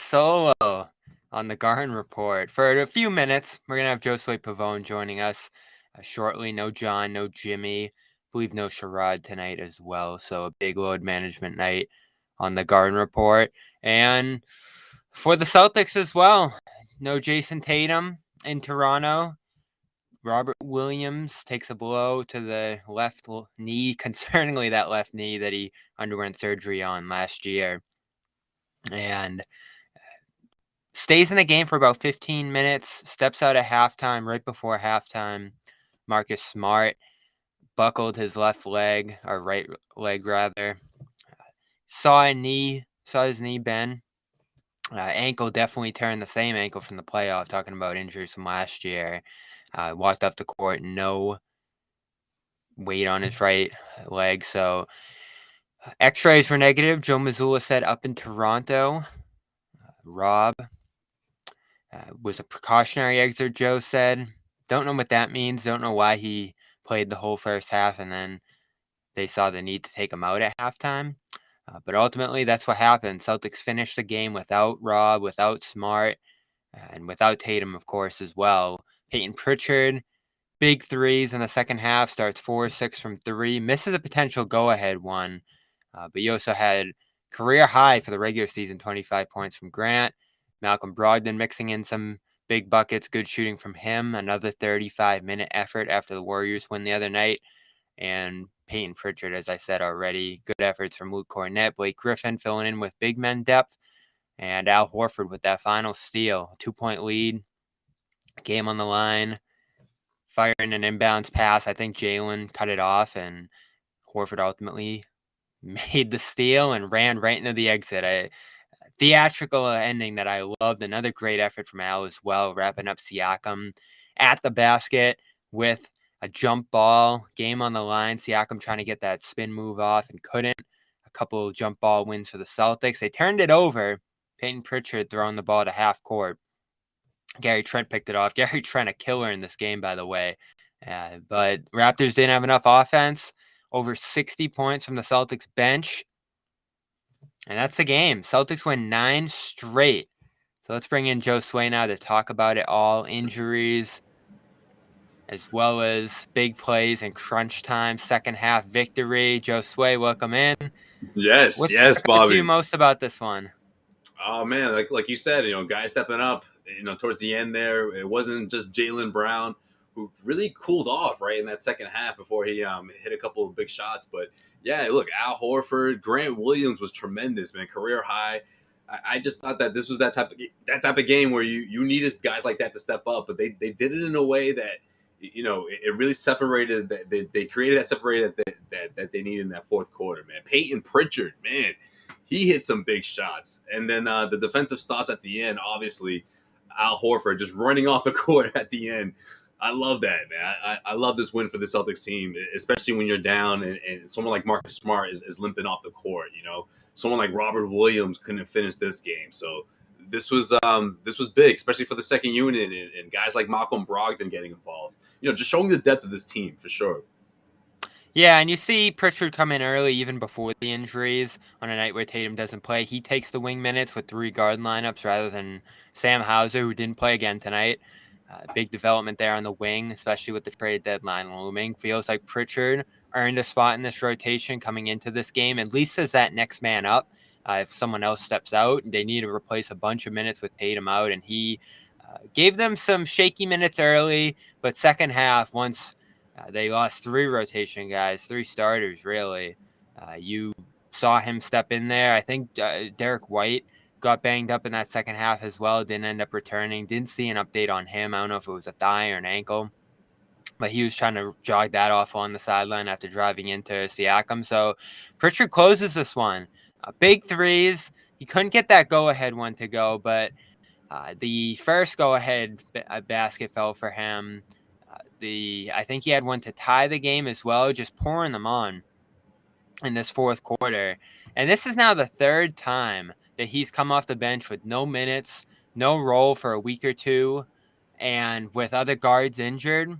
solo on the Garden Report. For a few minutes, we're going to have Josue Pavon joining us shortly. No John, no Jimmy. I believe no Sherrod tonight as well. So a big load management night on the Garden Report. And for the Celtics as well, no Jason Tatum in Toronto. Robert Williams takes a blow to the left knee, concerningly that left knee that he underwent surgery on last year. And stays in the game for about 15 minutes, steps out at halftime, right before halftime. Marcus Smart buckled his left leg, or right leg rather. Saw his knee bend. Ankle definitely turned the same ankle from the playoff, talking about injuries from last year. Walked off the court, no weight on his right leg. So x-rays were negative. Joe Mazzulla said up in Toronto. Rob was a precautionary exit, Joe said. Don't know what that means. Don't know why he played the whole first half and then they saw the need to take him out at halftime. But ultimately, that's what happened. Celtics finished the game without Rob, without Smart, and without Tatum, of course, as well. Payton Pritchard, big threes in the second half, starts 4-6 from three, misses a potential go-ahead one. But you also had career high for the regular season, 25 points from Grant. Malcolm Brogdon mixing in some big buckets, good shooting from him. Another 35-minute effort after the Warriors win the other night. And Payton Pritchard, as I said already, good efforts from Luke Cornett, Blake Griffin filling in with big men depth, and Al Horford with that final steal. 2-point lead, game on the line, firing an inbounds pass. I think Jalen cut it off, and Horford ultimately made the steal and ran right into the exit. A theatrical ending that I loved. Another great effort from Al as well, wrapping up Siakam at the basket with a jump ball, game on the line. Siakam trying to get that spin move off and couldn't. A couple of jump ball wins for the Celtics. They turned it over. Payton Pritchard throwing the ball to half court. Gary Trent picked it off. Gary Trent, a killer in this game, by the way. But Raptors didn't have enough offense. Over 60 points from the Celtics bench. And that's the game. Celtics win 9 straight. So let's bring in Josue now to talk about it all. Injuries, as well as big plays and crunch time, second half victory. Josue, welcome in. Yes, What yes, stuck out to Bobby. you most about this one? Oh man, like you said, guys stepping up, towards the end there. It wasn't just Jaylen Brown who really cooled off right in that second half before he hit a couple of big shots. But yeah, look, Al Horford, Grant Williams was tremendous, man, career high. I just thought that this was that type of game where you needed guys like that to step up, but they did it in a way that it really separated. They created that separated that they needed in that fourth quarter, man. Payton Pritchard, man, he hit some big shots, and then the defensive stops at the end. Obviously, Al Horford just running off the court at the end. I love that, man. I love this win for the Celtics team, especially when you're down and someone like Marcus Smart is limping off the court. Someone like Robert Williams couldn't finish this game, so this was big, especially for the second unit and guys like Malcolm Brogdon getting involved. Just showing the depth of this team for sure. Yeah, and you see Pritchard come in early even before the injuries on a night where Tatum doesn't play. He takes the wing minutes with 3 guard lineups rather than Sam Hauser, who didn't play again tonight. Big development there on the wing, especially with the trade deadline looming. Feels like Pritchard earned a spot in this rotation coming into this game, at least as that next man up. If someone else steps out, they need to replace a bunch of minutes with Tatum out, and he gave them some shaky minutes early, but second half, once they lost 3 rotation guys, 3 starters, really, you saw him step in there. I think Derek White got banged up in that second half as well, didn't end up returning. Didn't see an update on him. I don't know if it was a thigh or an ankle, but he was trying to jog that off on the sideline after driving into Siakam. So Pritchard closes this one. Big threes. He couldn't get that go-ahead one to go, but the first go-ahead basket fell for him. I think he had one to tie the game as well, just pouring them on in this fourth quarter. And this is now the 3rd time that he's come off the bench with no minutes, no role for a week or two, and with other guards injured,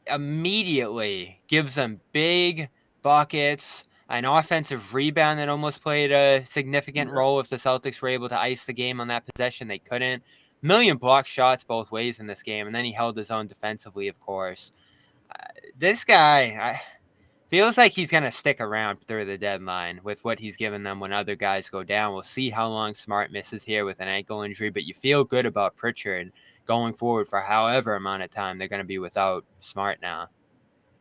immediately gives them big buckets. an offensive rebound that almost played a significant role if the Celtics were able to ice the game on that possession. They couldn't. Million block shots both ways in this game, and then he held his own defensively, of course. This guy feels like he's going to stick around through the deadline with what he's given them when other guys go down. We'll see how long Smart misses here with an ankle injury, but you feel good about Pritchard going forward for however amount of time they're going to be without Smart now.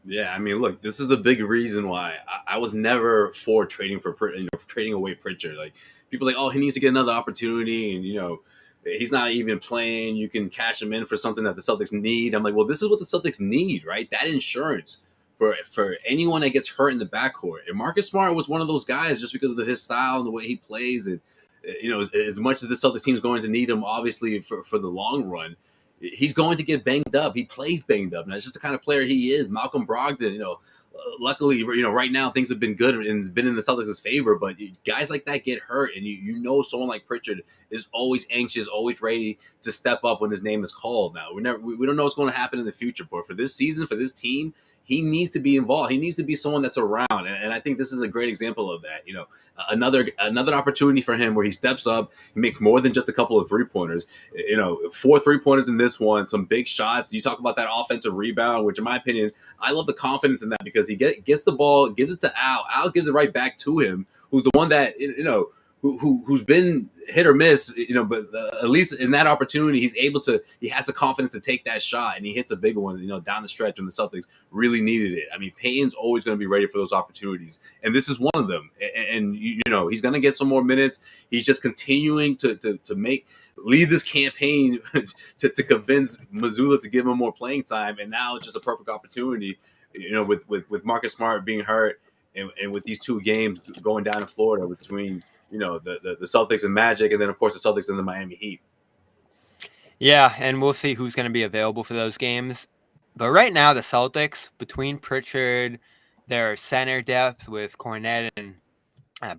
Yeah, I mean, look, this is the big reason why I was never for trading for trading away Pritchard. Like people are like, oh, he needs to get another opportunity, and he's not even playing. You can cash him in for something that the Celtics need. I'm like, well, this is what the Celtics need, right? That insurance for anyone that gets hurt in the backcourt. And Marcus Smart was one of those guys just because of his style and the way he plays, and as much as the Celtics team is going to need him, obviously for the long run. He's going to get banged up. He plays banged up. And that's just the kind of player he is. Malcolm Brogdon, luckily, right now things have been good and been in the Celtics' favor. But guys like that get hurt, and someone like Pritchard is always anxious, always ready to step up when his name is called. Now we don't know what's going to happen in the future, but for this season, for this team, he needs to be involved. He needs to be someone that's around, and I think this is a great example of that. Another opportunity for him where he steps up, he makes more than just a couple of 3-pointers. 4 3-pointers in this one, some big shots. You talk about that offensive rebound, which in my opinion, I love the confidence in that because he gets the ball, gives it to Al. Al gives it right back to him, who's the one that who's been hit or miss, but at least in that opportunity, he has the confidence to take that shot, and he hits a big one, down the stretch when the Celtics really needed it. I mean, Payton's always going to be ready for those opportunities, and this is one of them. And he's going to get some more minutes. He's just continuing to lead this campaign to convince Mazzulla to give him more playing time, and now it's just a perfect opportunity, with Marcus Smart being hurt, and with these 2 games going down in Florida between the Celtics and Magic, and then of course the Celtics and the Miami Heat. Yeah, and we'll see who's going to be available for those games. But right now, the Celtics, between Pritchard, their center depth with Cornette and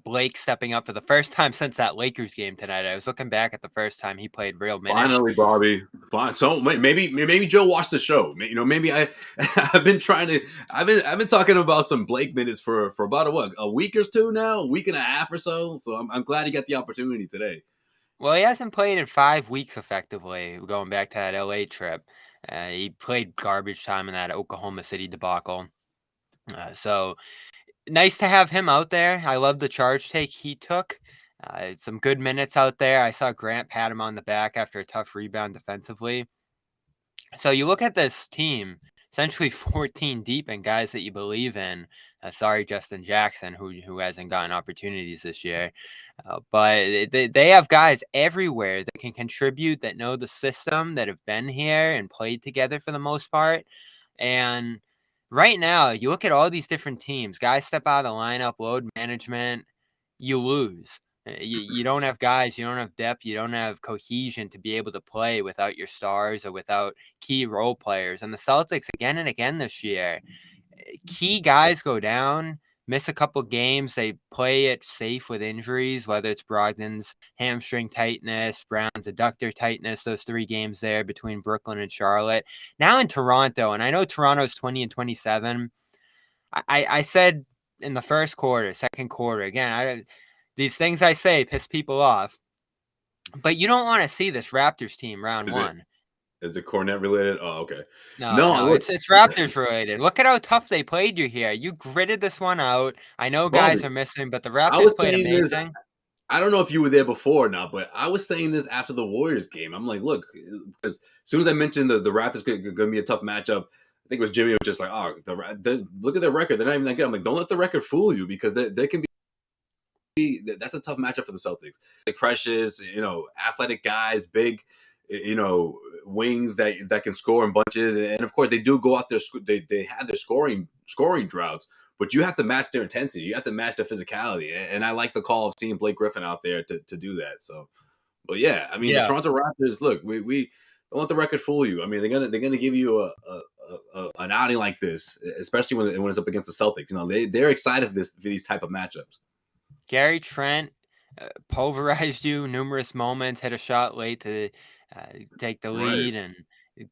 Blake stepping up for the first time since that Lakers game tonight. I was looking back at the first time he played real minutes. Finally, Bobby. Fine. So maybe Joe watched the show. Maybe I've been talking about some Blake minutes for about a week or 2 now, a week and a half or so. So I'm glad he got the opportunity today. Well, he hasn't played in 5 weeks effectively, going back to that LA trip. He played garbage time in that Oklahoma City debacle. So nice to have him out there. I love the charge take he took. Some good minutes out there. I saw Grant pat him on the back after a tough rebound defensively. So you look at this team, essentially 14 deep in guys that you believe in. Sorry, Justin Jackson, who hasn't gotten opportunities this year. But they have guys everywhere that can contribute, that know the system, that have been here and played together for the most part. And right now, you look at all these different teams, guys step out of the lineup, load management, you lose. You don't have guys, you don't have depth, you don't have cohesion to be able to play without your stars or without key role players. And the Celtics, again and again this year, key guys go down, miss a couple games. They play it safe with injuries, whether it's Brogdon's hamstring tightness, Brown's adductor tightness, those 3 games there between Brooklyn and Charlotte. Now in Toronto, and I know Toronto's 20-27. I said in the first quarter, second quarter, again, these things I say piss people off, but you don't want to see this Raptors team round 1. Is it Cornette related? Oh, okay. No, it's Raptors related. Look at how tough they played you here. You gritted this one out. I know guys Bobby, are missing, but the Raptors played amazing. I don't know if you were there before or not, but I was saying this after the Warriors game. I'm like, look, because as soon as I mentioned the Raptors going to be a tough matchup, I think it was Jimmy was just like, oh, look at their record. They're not even that good. I'm like, don't let the record fool you, because they can be. That's a tough matchup for the Celtics. Like Precious, athletic guys, big, wings that can score in bunches, and of course they do go out there. They have their scoring droughts, but you have to match their intensity. You have to match their physicality, and I like the call of seeing Blake Griffin out there to do that. So, but yeah, I mean, the Toronto Raptors. Look, we don't let the record fool you. I mean, they're gonna give you an outing like this, especially when it's up against the Celtics. They're excited for these type of matchups. Gary Trent pulverized you numerous moments, hit a shot late to take the lead, and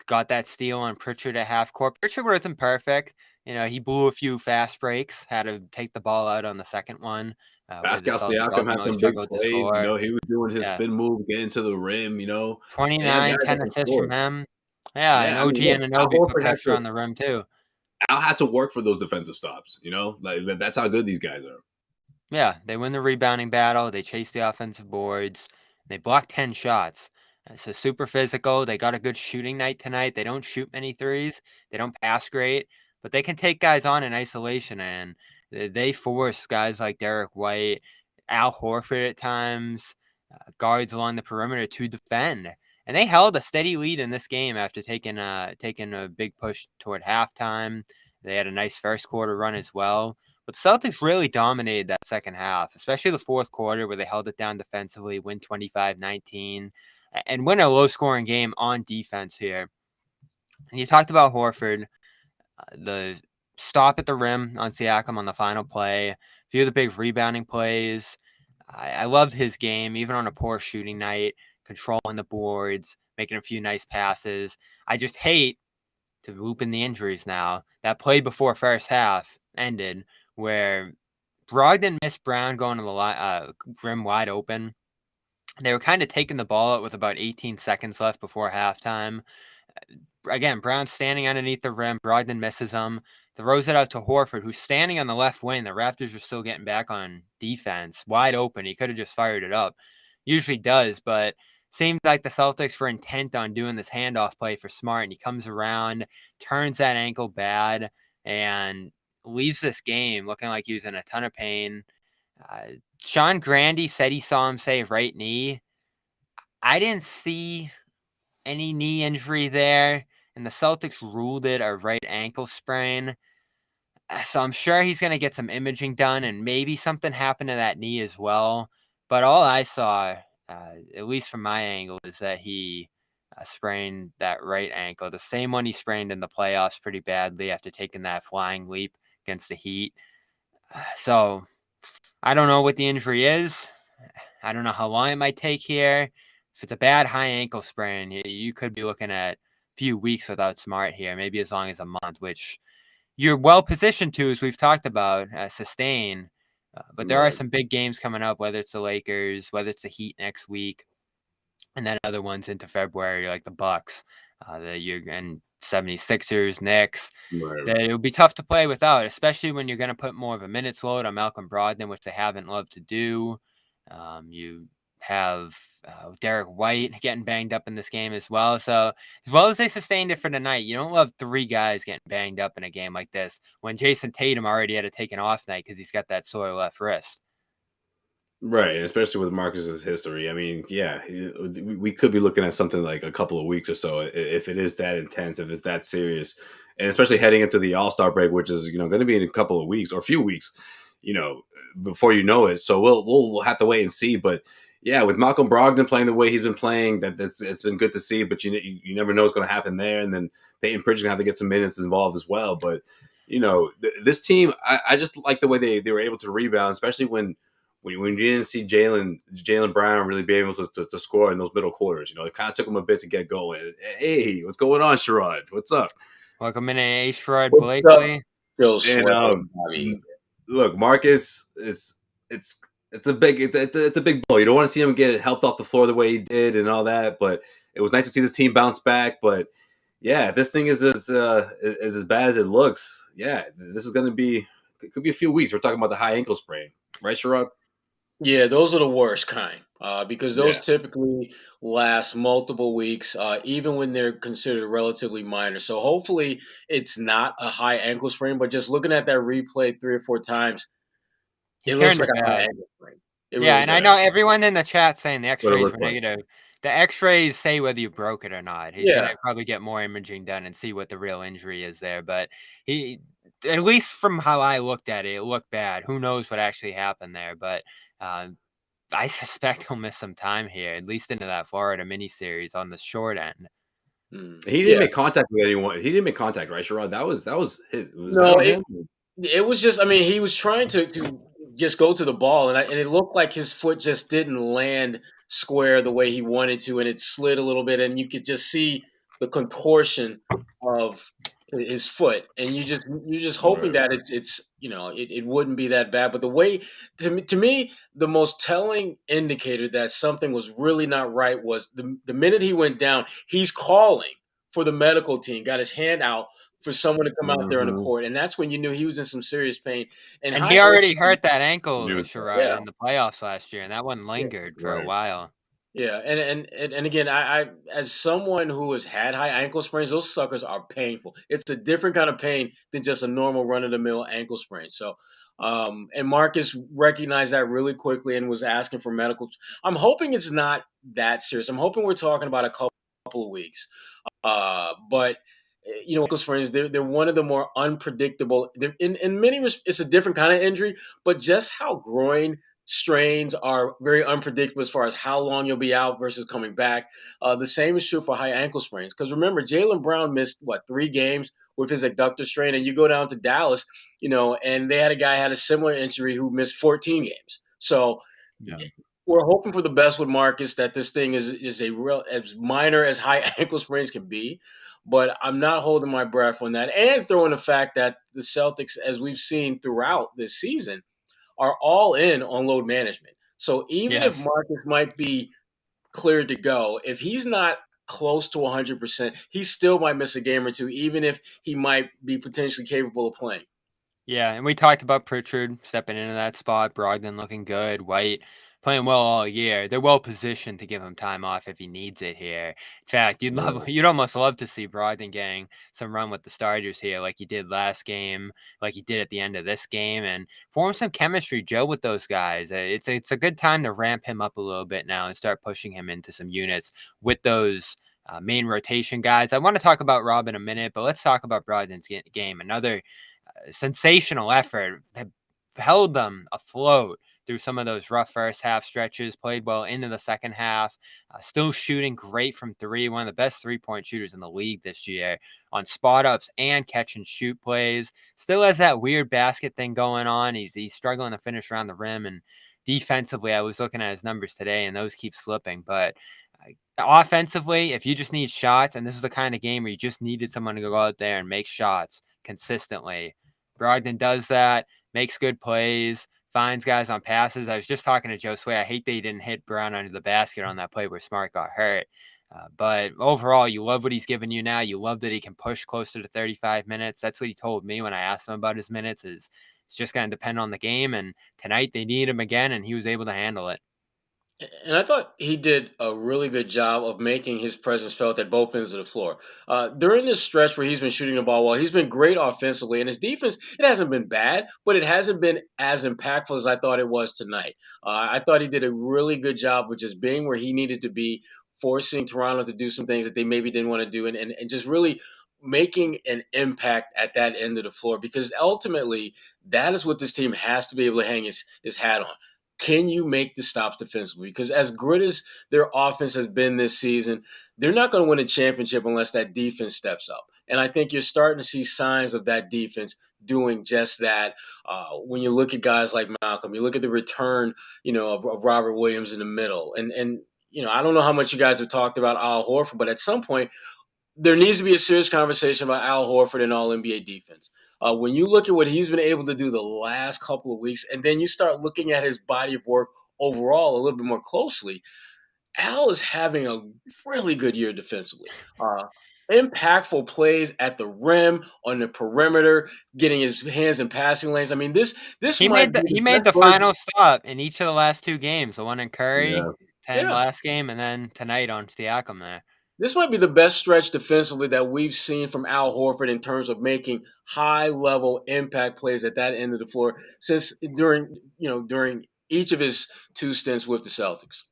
got that steal on Pritchard at half court. Pritchard wasn't perfect. He blew a few fast breaks, had to take the ball out on the second one, where the Pascal Celtics Siakam had ultimately some big struggled to plays. score. He was doing his Yeah, spin move, getting to the rim. They have 29, guys that 10 can assists score. from him. Yeah, and Yeah, I OG mean, look, Al Anunoby put Horford had pressure to on the rim too. Al had to work for those defensive stops. Like that's how good these guys are. Yeah, they win the rebounding battle. They chase the offensive boards. They block 10 shots. So super physical. They got a good shooting night tonight. They don't shoot many threes. They don't pass great, but they can take guys on in isolation, and they force guys like Derek White, Al Horford at times, guards along the perimeter to defend. And they held a steady lead in this game after taking a big push toward halftime. They had a nice first quarter run as well. But the Celtics really dominated that second half, especially the fourth quarter where they held it down defensively, win 25-19, and win a low-scoring game on defense here. And you talked about Horford, the stop at the rim on Siakam on the final play, a few of the big rebounding plays. I loved his game, even on a poor shooting night, controlling the boards, making a few nice passes. I just hate to loop in the injuries now. That play before first half ended where Brogdon missed Brown going to the rim wide open. They were kind of taking the ball out with about 18 seconds left before halftime. Again, Brown's standing underneath the rim. Brogdon misses him. Throws it out to Horford, who's standing on the left wing. The Raptors are still getting back on defense. Wide open. He could have just fired it up. Usually does, but seems like the Celtics were intent on doing this handoff play for Smart, and he comes around, turns that ankle bad, and leaves this game looking like he was in a ton of pain. Sean Grandy said he saw him say right knee. I didn't see any knee injury there, and the Celtics ruled it a right ankle sprain. So I'm sure he's going to get some imaging done, and maybe something happened to that knee as well. But all I saw, at least from my angle, is that he sprained that right ankle, the same one he sprained in the playoffs pretty badly after taking that flying leap against the Heat. So I don't know what the injury is. I don't know how long it might take here. If it's a bad high ankle sprain, you could be looking at a few weeks without Smart here, maybe as long as a month, which you're well positioned to, as we've talked about, sustain. But there are Right. some big games coming up, whether it's the Lakers, whether it's the Heat next week, and then other ones into February, like the Bucks, and 76ers, Knicks. Right. That it would be tough to play without, especially when you're going to put more of a minutes load on Malcolm Brogdon, which they haven't loved to do. You have Derek White getting banged up in this game as well. So as well as they sustained it for tonight, you don't love three guys getting banged up in a game like this when Jason Tatum already had to take an off night because he's got that sore left wrist. Right, and especially with Marcus's history. I mean, yeah, we could be looking at something like a couple of weeks or so if it is that intense, if it's that serious, and especially heading into the All-Star break, which is going to be in a couple of weeks or a few weeks, you know, before you know it. So we'll have to wait and see. But yeah, with Malcolm Brogdon playing the way he's been playing, it's been good to see. But you never know what's going to happen there, and then Payton Pritchard gonna have to get some minutes involved as well. But this team, I just like the way they were able to rebound, especially when you didn't see Jaylen Brown really be able to score in those middle quarters. It kind of took him a bit to get going. Hey, what's going on, Sherrod? What's up? Welcome in, Sherrod What's up, Blakely. Joe And Sweat, everybody? look, Marcus it's a big blow. You don't want to see him get helped off the floor the way he did and all that. But it was nice to see this team bounce back. But yeah, if this thing is as bad as it looks, yeah, this is going to be. It could be a few weeks. We're talking about the high ankle sprain, right, Sherrod? Yeah, those are the worst kind because those Yeah. typically last multiple weeks, even when they're considered relatively minor. So hopefully it's not a high ankle sprain, but just looking at that replay 3 or 4 times, He it looks turned like it a high bad. ankle sprain. It Yeah, really and I does. know everyone in the chat saying the What it X-rays were looked like. negative. The X-rays say whether you broke it or not. He's Yeah. gonna probably get more imaging done and see what the real injury is there. But he, at least from how I looked at it, it looked bad. Who knows what actually happened there? But I suspect he'll miss some time here, at least into that Florida miniseries on the short end. He didn't Yeah. make contact with anyone. He didn't make contact, right, Sherrod? That was his. Was that No, on him? it was just, I mean, he was trying to just go to the ball, and it looked like his foot just didn't land square the way he wanted to, and it slid a little bit, and you could just see the contortion of his foot, and you're just hoping that it's it wouldn't be that bad. But the way to me, the most telling indicator that something was really not right was the minute he went down, he's calling for the medical team, got his hand out for someone to come out there on the court, and that's when you knew he was in some serious pain. And And high he already ankle, hurt that ankle, Sherrod, yeah, in the playoffs last year, and that one yeah. lingered for a Right. while. Yeah, and again, I as someone who has had high ankle sprains, those suckers are painful. It's a different kind of pain than just a normal run of the mill ankle sprain. So, and Marcus recognized that really quickly and was asking for medical. I'm hoping it's not that serious. I'm hoping we're talking about a couple of weeks. But ankle sprains, they're one of the more unpredictable. They're in many it's a different kind of injury, but just how groin strains are very unpredictable as far as how long you'll be out versus coming back. The same is true for high ankle sprains because remember, Jaylen Brown missed 3 games with his adductor strain, and you go down to Dallas, and they had a guy had a similar injury who missed 14 games. So Yeah. we're hoping for the best with Marcus that this thing is a real as minor as high ankle sprains can be. But I'm not holding my breath on that, and throwing the fact that the Celtics, as we've seen throughout this season, are all in on load management. So even if Yes. Marcus might be cleared to go, if he's not close to 100%, he still might miss a game or two, even if he might be potentially capable of playing. Yeah, and we talked about Pritchard stepping into that spot, Brogdon looking good, White playing well all year. They're well positioned to give him time off if he needs it here. In fact, you'd almost love to see Brogdon getting some run with the starters here, like he did last game, like he did at the end of this game, and form some chemistry, gel with those guys. It's a good time to ramp him up a little bit now and start pushing him into some units with those main rotation guys. I want to talk about Rob in a minute, but let's talk about Brogdon's game. Another sensational effort, held them afloat through some of those rough first half stretches, played well into the second half, still shooting great from three, one of the best 3-point shooters in the league this year on spot ups and catch and shoot plays. Still has that weird basket thing going on. He's struggling to finish around the rim, and defensively, I was looking at his numbers today, and those keep slipping, but offensively, if you just need shots, and this is the kind of game where you just needed someone to go out there and make shots consistently, Brogdon does that, makes good plays, finds guys on passes. I was just talking to Josue. I hate that he didn't hit Brown under the basket on that play where Smart got hurt. But overall, you love what he's given you now. You love that he can push closer to 35 minutes. That's what he told me when I asked him about his minutes. It's just going to depend on the game. And tonight they need him again, and he was able to handle it. And I thought he did a really good job of making his presence felt at both ends of the floor. During this stretch where he's been shooting the ball well, he's been great offensively, and his defense, it hasn't been bad, but it hasn't been as impactful as I thought it was tonight. I thought he did a really good job with just being where he needed to be, forcing Toronto to do some things that they maybe didn't want to do, and just really making an impact at that end of the floor, because ultimately that is what this team has to be able to hang his hat on. Can you make the stops defensively? Because as good as their offense has been this season, they're not going to win a championship unless that defense steps up. And I think you're starting to see signs of that defense doing just that. When you look at guys like Malcolm, you look at the return, of Robert Williams in the middle. And I don't know how much you guys have talked about Al Horford, but at some point, there needs to be a serious conversation about Al Horford and all NBA defense. When you look at what he's been able to do the last couple of weeks, and then you start looking at his body of work overall a little bit more closely, Al is having a really good year defensively. Impactful plays at the rim, on the perimeter, getting his hands in passing lanes. I mean, this He might made be the the he made best the version. final stop in each of the last 2 games, the one in Curry, Yeah. 10 Yeah. last game, and then tonight on Siakam there. This might be the best stretch defensively that we've seen from Al Horford in terms of making high-level impact plays at that end of the floor since during each of his 2 stints with the Celtics.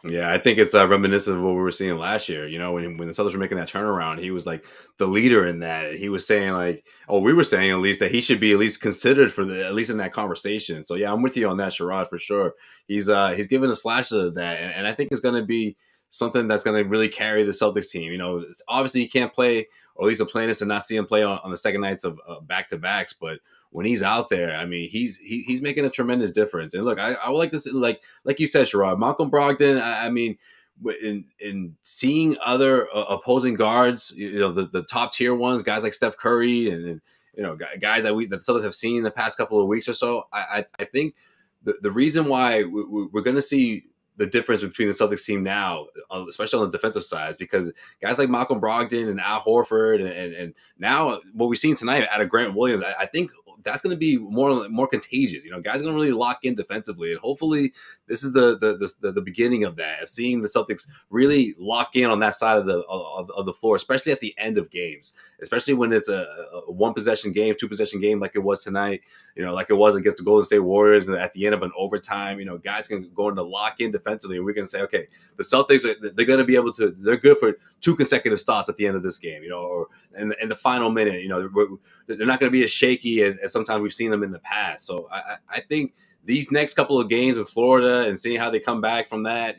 Yeah, I think it's reminiscent of what we were seeing last year. When the Celtics were making that turnaround, he was like the leader in that. He was saying we were saying at least that he should be at least considered for at least in that conversation. So yeah, I'm with you on that, Sherrod, for sure. He's given us flashes of that, and I think it's going to be something that's going to really carry the Celtics team. Obviously he can't play, or at least the plan is to not see him play on the second nights of back to backs, but when he's out there, I mean, he's making a tremendous difference. And look, I would like to see, like you said, Sherrod, Malcolm Brogdon. I mean, in seeing other opposing guards, the top tier ones, guys like Steph Curry and guys that the Celtics have seen in the past couple of weeks or so, I think the reason why we're going to see the difference between the Celtics team now, especially on the defensive side, is because guys like Malcolm Brogdon and Al Horford and now what we've seen tonight out of Grant Williams, I think that's going to be more contagious. Guys are going to really lock in defensively, and hopefully this is the beginning of that, of seeing the Celtics really lock in on that side of the floor, especially at the end of games, especially when it's a one possession game, two possession game like it was tonight. Like it was against the Golden State Warriors, and at the end of an overtime, guys can go into lock in defensively, and we're going to say, okay, the Celtics they're going to be able to, they're good for 2 consecutive stops at the end of this game, or in the final minute, they're not going to be as shaky as sometimes we've seen them in the past. So I think these next couple of games in Florida and seeing how they come back from that,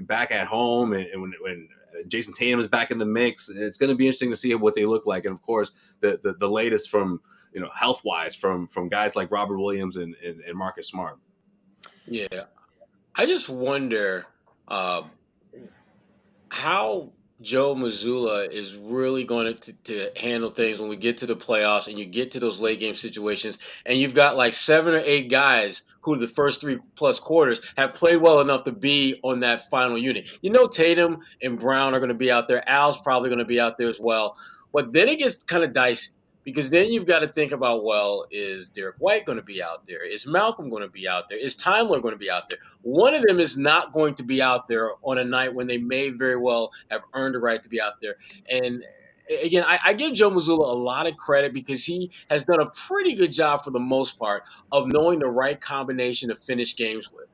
back at home, and when Jason Tatum is back in the mix, it's going to be interesting to see what they look like. And of course, the latest from health wise from guys like Robert Williams and Marcus Smart. Yeah, I just wonder how Joe Mazzulla is really going to handle things when we get to the playoffs and you get to those late game situations, and you've got like 7 or 8 guys who the first 3+ quarters have played well enough to be on that final unit. Tatum and Brown are going to be out there. Al's probably going to be out there as well. But then it gets kind of dicey, because then you've got to think about, well, is Derek White going to be out there? Is Malcolm going to be out there? Is Timler going to be out there? One of them is not going to be out there on a night when they may very well have earned the right to be out there. And again, I give Joe Mazzulla a lot of credit because he has done a pretty good job for the most part of knowing the right combination to finish games with.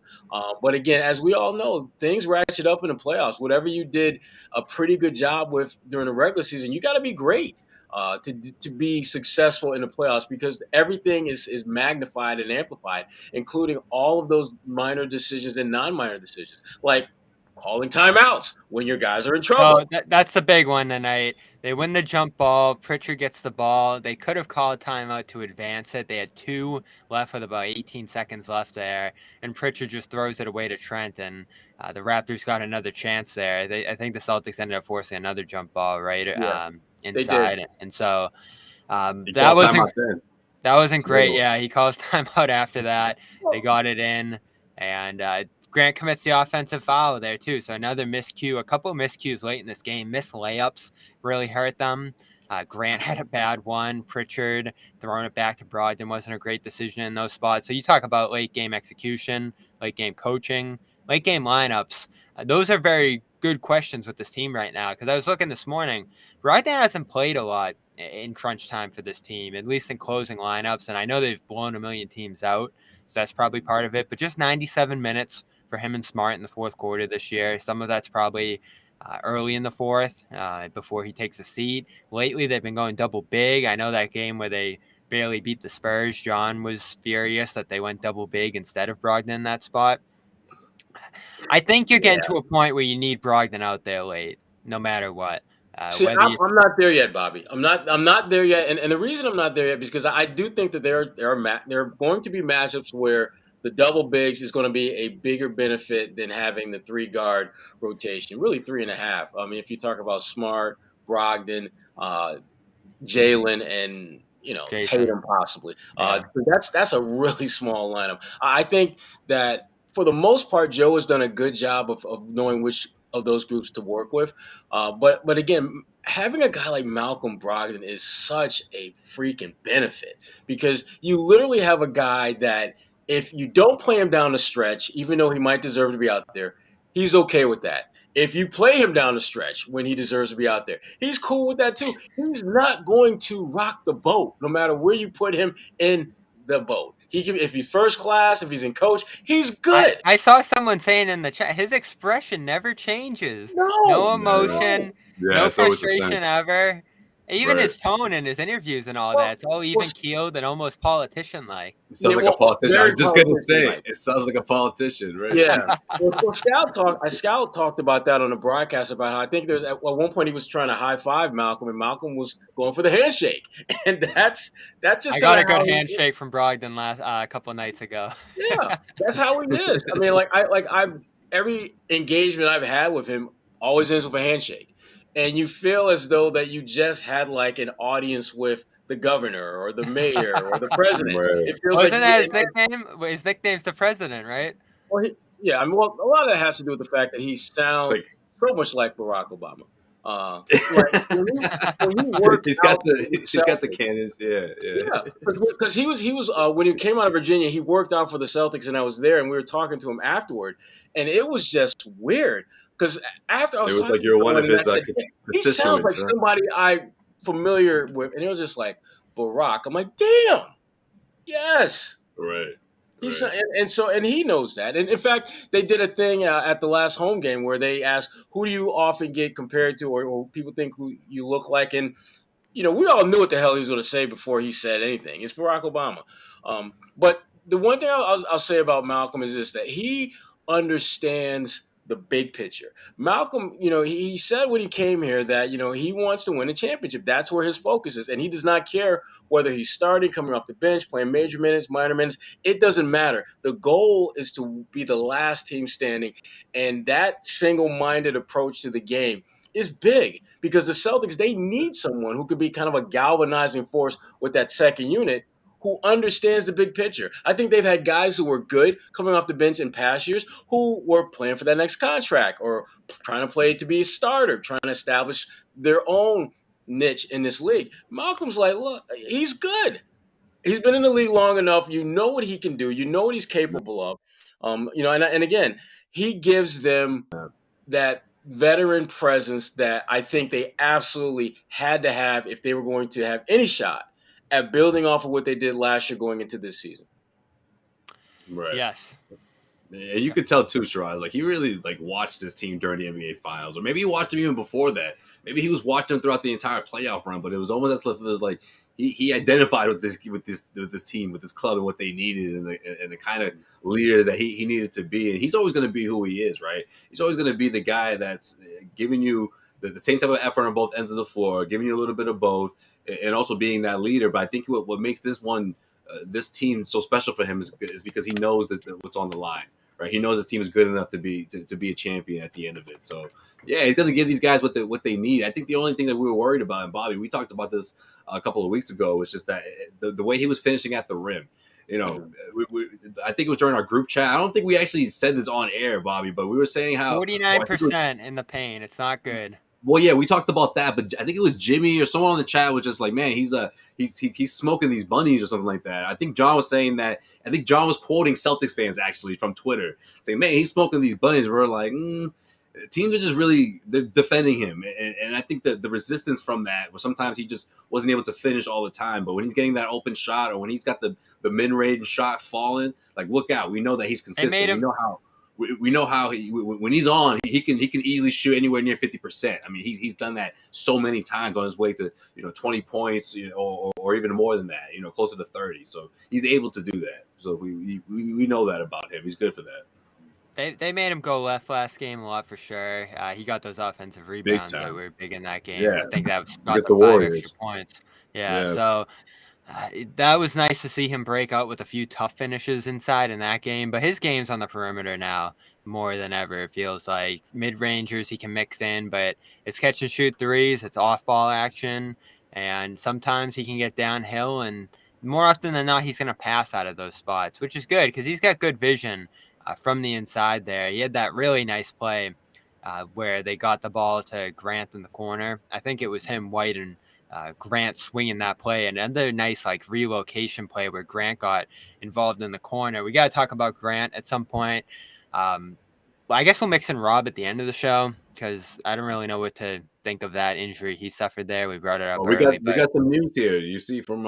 But again, as we all know, things ratchet up in the playoffs. Whatever you did a pretty good job with during the regular season, you got to be great to be successful in the playoffs, because everything is magnified and amplified, including all of those minor decisions and non-minor decisions, like calling timeouts when your guys are in trouble. Oh, that's the big one tonight. They win the jump ball. Pritchard gets the ball. They could have called timeout to advance it. They had 2 left with about 18 seconds left there, and Pritchard just throws it away to Trent, and the Raptors got another chance there. I think the Celtics ended up forcing another jump ball inside, and so that wasn't great. Yeah, he calls timeout after that. They got it in, and Grant commits the offensive foul there too. So another miscue, a couple of miscues late in this game. Missed layups really hurt them. Grant had a bad one. Pritchard throwing it back to Brogdon wasn't a great decision in those spots. So you talk about late game execution, late game coaching, late game lineups. Those are very good questions with this team right now, because I was looking this morning. Brogdon hasn't played a lot in crunch time for this team, at least in closing lineups. And I know they've blown a million teams out, so that's probably part of it. But just 97 minutes for him and Smart in the fourth quarter this year. Some of that's probably early in the fourth before he takes a seat. Lately, they've been going double big. I know that game where they barely beat the Spurs, John was furious that they went double big instead of Brogdon in that spot. I think you're getting to a point where you need Brogdon out there late, no matter what. See, I'm not there yet, Bobby. I'm not there yet, and the reason I'm not there yet is because I do think that there are going to be matchups where the double bigs is going to be a bigger benefit than having the 3-guard rotation, really 3.5. I mean, if you talk about Smart, Brogdon, Jalen, and Tatum possibly, that's a really small lineup. I think that for the most part, Joe has done a good job of knowing which of those groups to work with. But again, having a guy like Malcolm Brogdon is such a freaking benefit, because you literally have a guy that if you don't play him down the stretch, even though he might deserve to be out there, he's okay with that. If you play him down the stretch when he deserves to be out there, he's cool with that too. He's not going to rock the boat no matter where you put him in the boat. If he's first class, if he's in coach, he's good. I saw someone saying in the chat, his expression never changes. No emotion, no frustration ever. Even his tone in his interviews and all that, it's all even-keeled and almost politician-like. It sounds like a politician. I was just going to say, it sounds like a politician, right? Yeah. Scout talked about that on the broadcast, about how I think there's at one point he was trying to high-five Malcolm, and Malcolm was going for the handshake. And that's just I got a good handshake from Brogdon a couple of nights ago. Yeah, that's how he is. I mean, every engagement I've had with him always ends with a handshake, and you feel as though that you just had like an audience with the governor or the mayor or the president. Right. It feels Wasn't like that his nickname? Well, his nickname's the president, right? yeah. I mean, well, a lot of that has to do with the fact that he It's sounds like so much like Barack Obama. Like when he worked he's out got with the the he's got the Celtics. cannons. Yeah, Yeah, yeah. because he was when he came out of Virginia, he worked out for the Celtics, and I was there, and we were talking to him afterward, and it was just weird because after I It was was talking like to you're one someone, of and I his said, "Damn, he sounds constituents. like somebody I familiar with," and it was just like Barack. I'm like, damn, yes. Right, He's right. and he knows that. And in fact, they did a thing at the last home game where they asked, "Who do you often get compared to, or people think who you look like?" And we all knew what the hell he was going to say before he said anything. It's Barack Obama. But the one thing I'll say about Malcolm is this: that he understands the big picture. Malcolm, he said when he came here that he wants to win a championship. That's where his focus is, and he does not care whether he's starting, coming off the bench, playing major minutes, minor minutes. It doesn't matter. The goal is to be the last team standing, and that single-minded approach to the game is big because the Celtics, they need someone who could be kind of a galvanizing force with that second unit who understands the big picture. I think they've had guys who were good coming off the bench in past years who were playing for that next contract or trying to play to be a starter, trying to establish their own niche in this league. Malcolm's like, look, he's good. He's been in the league long enough. You know what he can do. You know what he's capable of. And again, he gives them that veteran presence that I think they absolutely had to have if they were going to have any shot at building off of what they did last year going into this season. Right. Yes. And you could tell too, Sherrod, like he really like watched this team during the NBA Finals, or maybe he watched them even before that. Maybe he was watching them throughout the entire playoff run, but it was almost as if it was like he identified with this team, with this club, and what they needed, and the kind of leader that he needed to be. And he's always going to be who he is, right? He's always going to be the guy that's giving you the same type of effort on both ends of the floor, giving you a little bit of both, and also being that leader. But I think what makes this team so special for him is because he knows that what's on the line, right? He knows his team is good enough to be a champion at the end of it. So yeah, he's going to give these guys what they need. I think the only thing that we were worried about, and Bobby, we talked about this a couple of weeks ago, was just that the way he was finishing at the rim. I think it was during our group chat. I don't think we actually said this on air, Bobby, but we were saying how 49% in the paint. It's not good. Well, yeah, we talked about that, but I think it was Jimmy or someone on the chat was just like, "Man, he's smoking these bunnies or something like that." I think John was saying that. I think John was quoting Celtics fans actually from Twitter, saying, "Man, he's smoking these bunnies." We're like, teams are just they're defending him, and I think that the resistance from that, where sometimes he just wasn't able to finish all the time, but when he's getting that open shot or when he's got the mid-range shot falling, like look out, we know that he's consistent. We know how when he's on, he can easily shoot anywhere near 50%. I mean, he's done that so many times on his way to 20 points, or even more than that, closer to 30. So he's able to do that. So we know that about him. He's good for that. They made him go left last game a lot for sure. He got those offensive rebounds that were big in that game. Yeah, I think that was get got the them 5 Warriors. extra points. Yeah. So that was nice to see him break out with a few tough finishes inside in that game. But his game's on the perimeter now more than ever. It feels like mid-rangers he can mix in, but it's catch and shoot threes. It's off-ball action, and sometimes he can get downhill. And more often than not, he's going to pass out of those spots, which is good because he's got good vision from the inside there. He had that really nice play where they got the ball to Grant in the corner. I think it was him, White, and Grant swinging that play, and another nice relocation play where Grant got involved in the corner. We got to talk about Grant at some point. I guess we'll mix in Rob at the end of the show because I don't really know what to think of that injury he suffered there. We brought it up early. We got some news here. You see from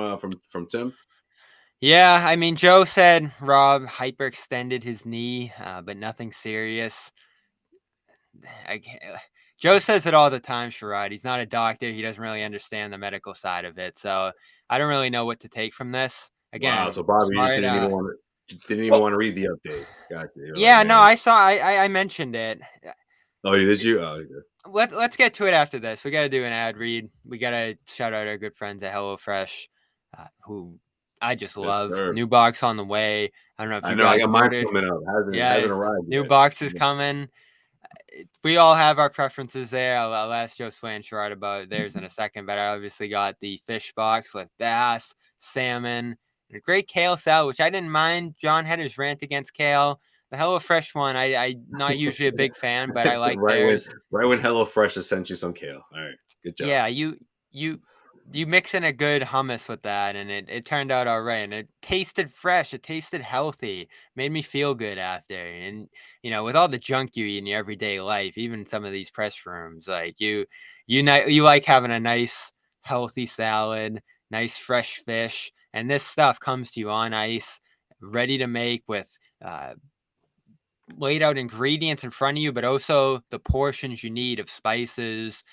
Tim. Yeah, I mean, Joe said Rob hyperextended his knee, but nothing serious. Joe says it all the time, Sherrod. He's not a doctor. He doesn't really understand the medical side of it. So I don't really know what to take from this. Again, wow, so Bobby, you just didn't even want to read the update. Gotcha. Yeah, no, I saw. I mentioned it. Oh, did you? Oh, okay. Let's get to it after this. We got to do an ad read. We got to shout out our good friends at HelloFresh, who I just Yes, love. sir. New box on the way. I don't know if I you know. I guys got have mine ordered. coming up. Hasn't Yeah, arrived new yet. box is coming. We all have our preferences there. I'll ask Josue and Sherrod about theirs in a second, but I obviously got the fish box with bass, salmon, and a great kale salad, which I didn't mind. John had his rant against kale. The HelloFresh one, I'm not usually a big fan, but I like right theirs. when HelloFresh has sent you some kale. All right, good job. Yeah, you mix in a good hummus with that, and it turned out all right, and it tasted fresh, it tasted healthy, made me feel good after. And with all the junk you eat in your everyday life, even some of these press rooms, like you like having a nice healthy salad, nice fresh fish, and this stuff comes to you on ice, ready to make with laid out ingredients in front of you, but also the portions you need of spices,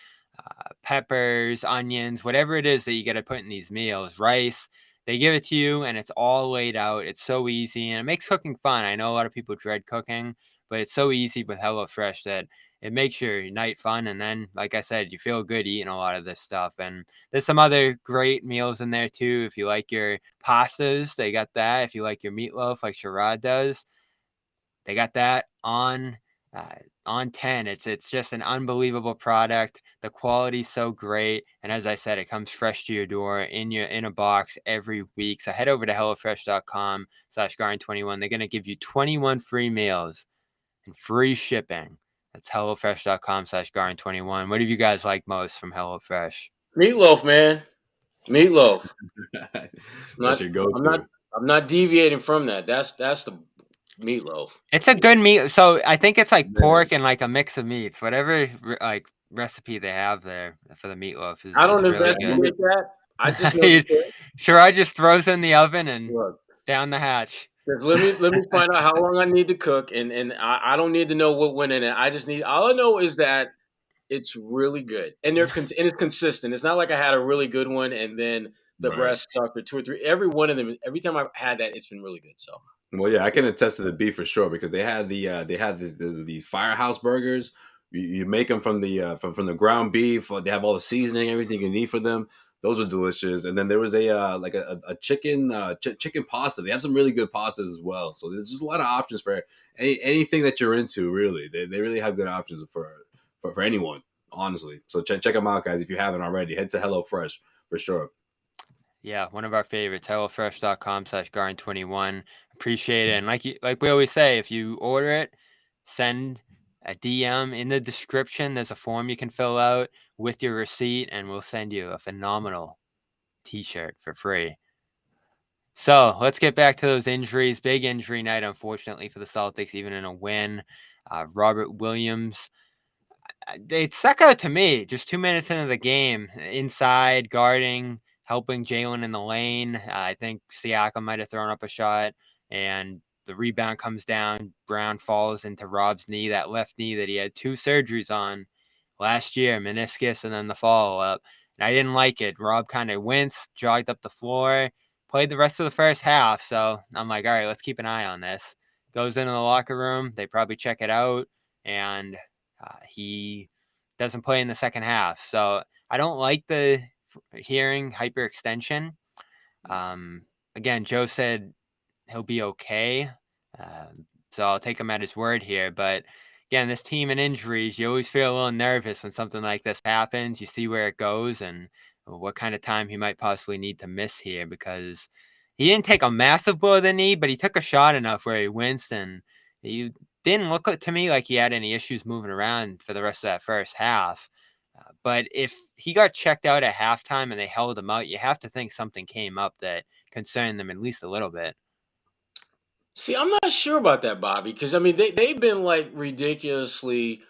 peppers, onions, whatever it is that you got to put in these meals, rice. They give it to you and it's all laid out. It's so easy and it makes cooking fun. I know a lot of people dread cooking, but it's so easy with HelloFresh that it makes your night fun. And then, like I said, you feel good eating a lot of this stuff. And there's some other great meals in there too. If you like your pastas, they got that. If you like your meatloaf, like Sherrod does, they got that on 10. It's just an unbelievable product. The quality's so great, and as I said, it comes fresh to your door in a box every week. So head over to hellofresh.com/garden21. They're gonna give you 21 free meals and free shipping. That's hellofresh.com/garden21. What do you guys like most from HelloFresh? Meatloaf, man. Meatloaf. That's your go-to. I'm not deviating from that. That's the meatloaf. It's a good meat. So I think it's like Man. pork and like a mix of meats. Whatever like recipe they have there for the meatloaf I is don't really good. investigate that. I just know Sure, I just throws in the oven and look, down the hatch. just let me find out how long I need to cook, and I don't need to know what went in it. I just need all I know is that it's really good, and and it's consistent. It's not like I had a really good one and then the Right. rest sucked or two or three. Every one of them, every time I've had that, it's been really good. So Well, yeah, I can attest to the beef for sure because they had these firehouse burgers. You make them from the ground beef. They have all the seasoning, everything you need for them. Those are delicious. And then there was a chicken chicken pasta. They have some really good pastas as well. So there's just a lot of options for anything that you're into. Really, they really have good options for anyone. Honestly, so check them out, guys. If you haven't already, head to HelloFresh for sure. Yeah, one of our favorites, hellofresh.com/garden21. Appreciate it. And like we always say, if you order it, send a DM in the description. There's a form you can fill out with your receipt, and we'll send you a phenomenal t-shirt for free. So let's get back to those injuries. Big injury night, unfortunately, for the Celtics, even in a win. Robert Williams, it stuck out to me just 2 minutes into the game, inside, guarding, helping Jalen in the lane. I think Siakam might have thrown up a shot, and the rebound comes down. Brown falls into Rob's knee, that left knee that he had 2 surgeries on last year, meniscus and then the follow-up. And I didn't like it. Rob kind of winced, jogged up the floor, played the rest of the first half. So I'm like, all right, let's keep an eye on this. Goes into the locker room. They probably check it out, and he doesn't play in the second half. So I don't like the hearing hyperextension. Again, Joe said he'll be okay. So I'll take him at his word here. But again, this team and injuries, you always feel a little nervous when something like this happens. You see where it goes and what kind of time he might possibly need to miss here, because he didn't take a massive blow to the knee, but he took a shot enough where he winced, and he didn't look to me like he had any issues moving around for the rest of that first half. But if he got checked out at halftime and they held him out, you have to think something came up that concerned them at least a little bit. see, I'm not sure about that, Bobby, because I mean they've been like ridiculously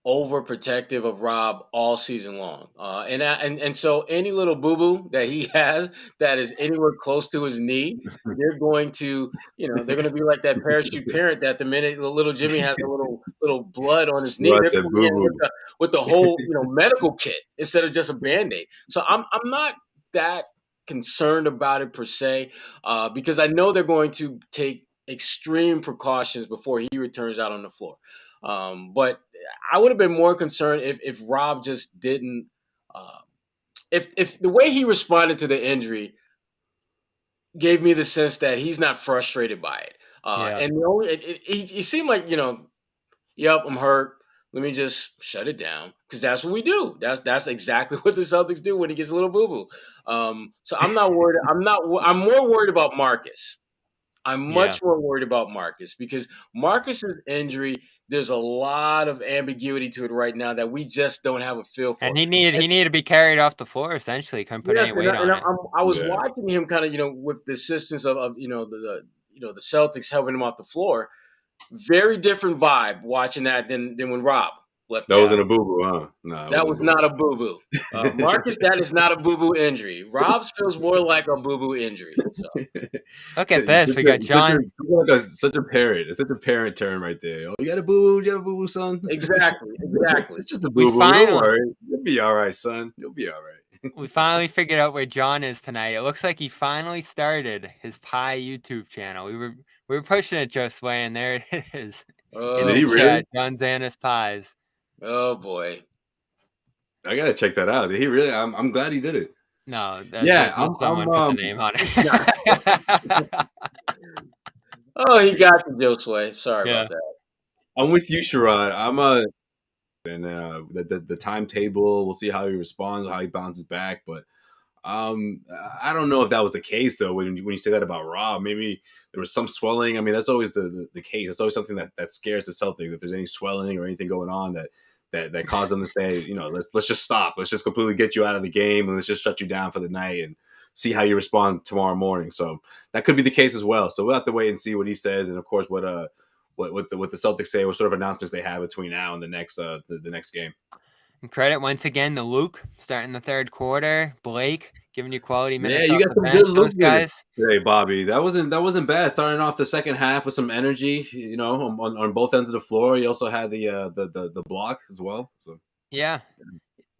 overprotective of Rob all season long, and so any little boo boo that he has that is anywhere close to his knee, they're going to they're going to be like that parachute parent that the minute the little Jimmy has a little blood on his knee, Well, I they're said coming boo in with boo. the whole medical kit instead of just a Band-Aid. So I'm not that concerned about it per se, because I know they're going to take extreme precautions before he returns out on the floor. But I would have been more concerned if Rob just didn't. If the way he responded to the injury gave me the sense that he's not frustrated by it. Yeah. And the only he seemed like, yep, I'm hurt. Let me just shut it down because that's what we do. That's exactly what the Celtics do when he gets a little boo boo. So I'm not worried. I'm more worried about Marcus. I'm Yeah. much more worried about Marcus because Marcus's injury, there's a lot of ambiguity to it right now that we just don't have a feel for. And he needed to be carried off the floor essentially. Couldn't put Yes, any weight on it. I was Yeah. watching him kind of, with the assistance of the Celtics helping him off the floor. Very different vibe watching that than when Rob left. That wasn't a boo boo, huh? No, That was not a boo boo. Marcus, that is not a boo boo injury. Rob's feels more like a boo boo injury. So. Look at this. We got John. Such a parent. It's such a parent term right there. Oh, you got a boo boo? You got a boo boo, son? Exactly. It's just a boo boo. Don't worry. You'll be all right, son. You'll be all right. We finally figured out where John is tonight. It looks like he finally started his pie YouTube channel. We were pushing it just way, and there it is. Oh, Did he really? John Zanis Pies. Oh boy. I gotta check that out. Did he really? I'm glad he did it. No, someone put the name on it. Oh, he got you, Josue. Sorry about that. I'm with you, Sherrod. And the timetable. We'll see how he responds, how he bounces back. But I don't know if that was the case though. When you say that about Rob, maybe there was some swelling. I mean, that's always the case. It's always something that scares the Celtics. If there's any swelling or anything going on that caused them to say, let's just stop. Let's just completely get you out of the game and let's just shut you down for the night and see how you respond tomorrow morning. So that could be the case as well. So we'll have to wait and see what he says, and of course what the Celtics say, what sort of announcements they have between now and the next game. And credit once again to Luke starting the third quarter. Blake giving you quality minutes. Yeah, you got some good Luke guys today, Bobby. That wasn't bad. Starting off the second half with some energy, on both ends of the floor. You also had the block as well. So yeah,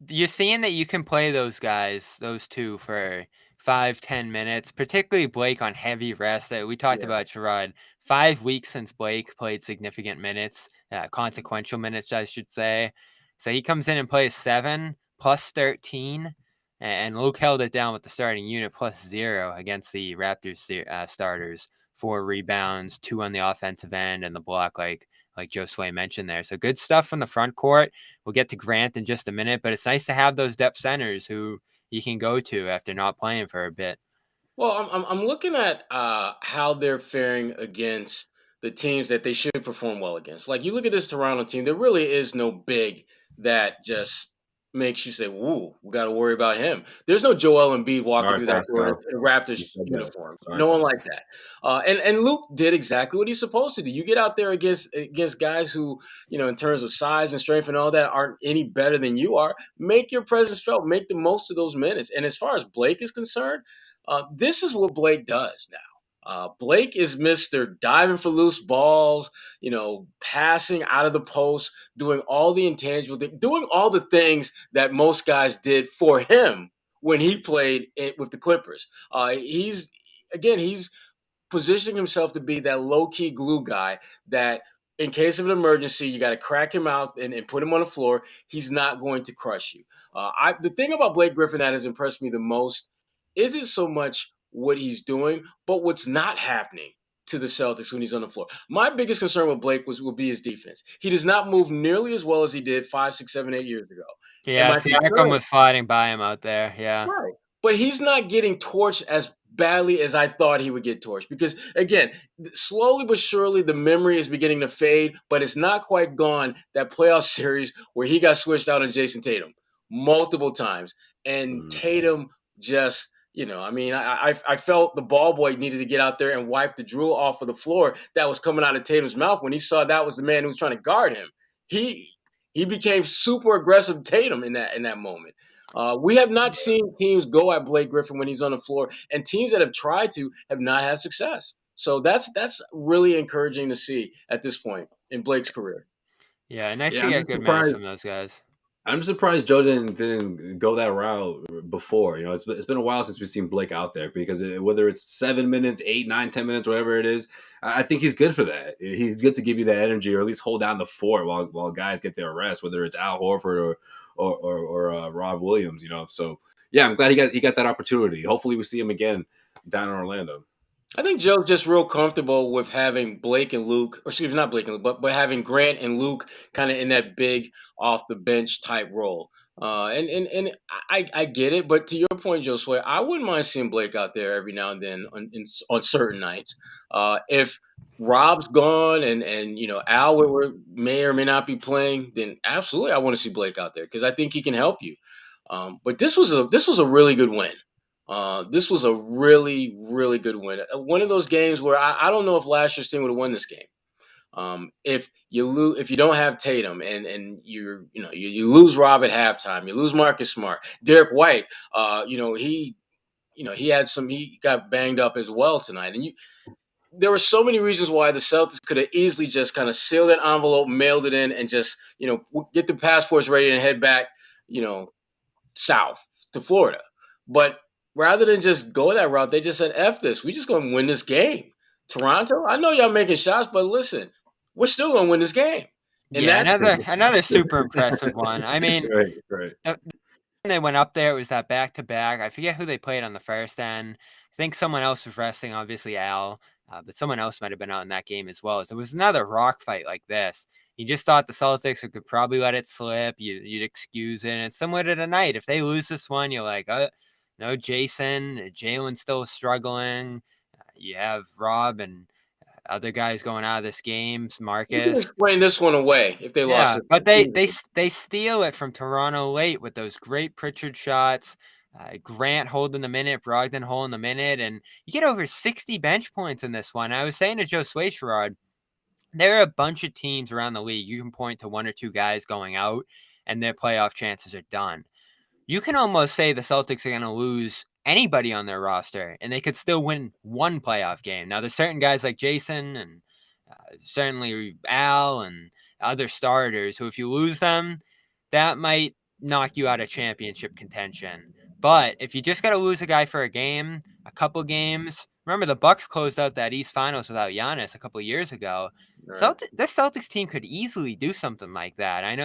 you're seeing that you can play those guys, those two, for 5-10 minutes, particularly Blake on heavy rest. We talked about Sherrod. 5 weeks since Blake played significant minutes, consequential minutes, I should say. So he comes in and plays 7 plus 13, and Luke held it down with the starting unit plus 0 against the Raptors starters. 4 rebounds, 2 on the offensive end, and the block, like Josue mentioned there. So good stuff from the front court. We'll get to Grant in just a minute, but it's nice to have those depth centers who you can go to after not playing for a bit. Well, I'm looking at how they're faring against the teams that they should perform well against. Like, you look at this Toronto team, there really is no big that just makes you say, "Woo, we got to worry about him." There's no Joel Embiid walking through that door in a Raptors uniform. No one like that. And Luke did exactly what he's supposed to do. You get out there against guys who, in terms of size and strength and all that, aren't any better than you are. Make your presence felt. Make the most of those minutes. And as far as Blake is concerned, this is what Blake does now. Blake is Mr. diving for loose balls, passing out of the post, doing all the intangible things, doing all the things that most guys did for him when he played with the Clippers. He's positioning himself to be that low-key glue guy that in case of an emergency, you got to crack him out and put him on the floor. He's not going to crush you. The thing about Blake Griffin that has impressed me the most isn't so much what he's doing, but what's not happening to the Celtics when he's on the floor. My biggest concern with Blake will be his defense. He does not move nearly as well as he did 5, 6, 7, 8 years ago. Yeah, Siakam was sliding by him out there. Yeah. Right. But he's not getting torched as badly as I thought he would get torched. Because, again, slowly but surely the memory is beginning to fade, but it's not quite gone. That playoff series where he got switched out on Jason Tatum multiple times. And Tatum just... I felt the ball boy needed to get out there and wipe the drool off of the floor that was coming out of Tatum's mouth when he saw that was the man who was trying to guard him. He became super aggressive Tatum in that moment. We have not seen teams go at Blake Griffin when he's on the floor, and teams that have tried to have not had success. So that's really encouraging to see at this point in Blake's career. Yeah, nice to get good minutes from those guys. I'm surprised Joe didn't go that route before. It's been a while since we've seen Blake out there because whether it's 7 minutes, 8, 9, 10 minutes, whatever it is, I think he's good for that. He's good to give you that energy or at least hold down the fort while guys get their rest, whether it's Al Horford or Rob Williams. So yeah, I'm glad he got that opportunity. Hopefully we see him again down in Orlando. I think Joe's just real comfortable with having Blake and Luke, or excuse me, not Blake and Luke, but having Grant and Luke kind of in that big off the bench type role. And I get it, but to your point, Josue, I wouldn't mind seeing Blake out there every now and then on certain nights. If Rob's gone and Al may or may not be playing, then absolutely I want to see Blake out there because I think he can help you. But this was a really good win. This was a really, really good win. One of those games where I don't know if last year's team would have won this game. If you don't have Tatum and you lose Rob at halftime, you lose Marcus Smart, Derek White. He got banged up as well tonight, and there were so many reasons why the Celtics could have easily just kind of sealed that envelope, mailed it in, and just get the passports ready and head back, south to Florida. But rather than just go that route, they just said, F this. We just going to win this game. Toronto, I know y'all making shots, but listen, we're still going to win this game. And another super impressive one. I mean, right. When they went up there, it was that back-to-back. I forget who they played on the first end. I think someone else was resting, obviously Al, but someone else might have been out in that game as well. So it was another rock fight like this. You just thought the Celtics could probably let it slip. You'd excuse it. And it's similar to tonight. If they lose this one, you're like, no Jason. Jalen's still struggling. You have Rob and other guys going out of this game. Marcus. Explain this one away if they lost it. But they steal it from Toronto late with those great Pritchard shots. Grant holding the minute, Brogdon holding the minute, and you get over 60 bench points in this one. I was saying to Josue Sherrod, there are a bunch of teams around the league. You can point to one or two guys going out, and their playoff chances are done. You can almost say the Celtics are going to lose anybody on their roster, and they could still win one playoff game. Now, there's certain guys like Jason and certainly Al and other starters who, if you lose them, that might knock you out of championship contention. But if you just got to lose a guy for a game, a couple games, remember the Bucks closed out that East Finals without Giannis a couple of years ago. Right. This Celtics team could easily do something like that. I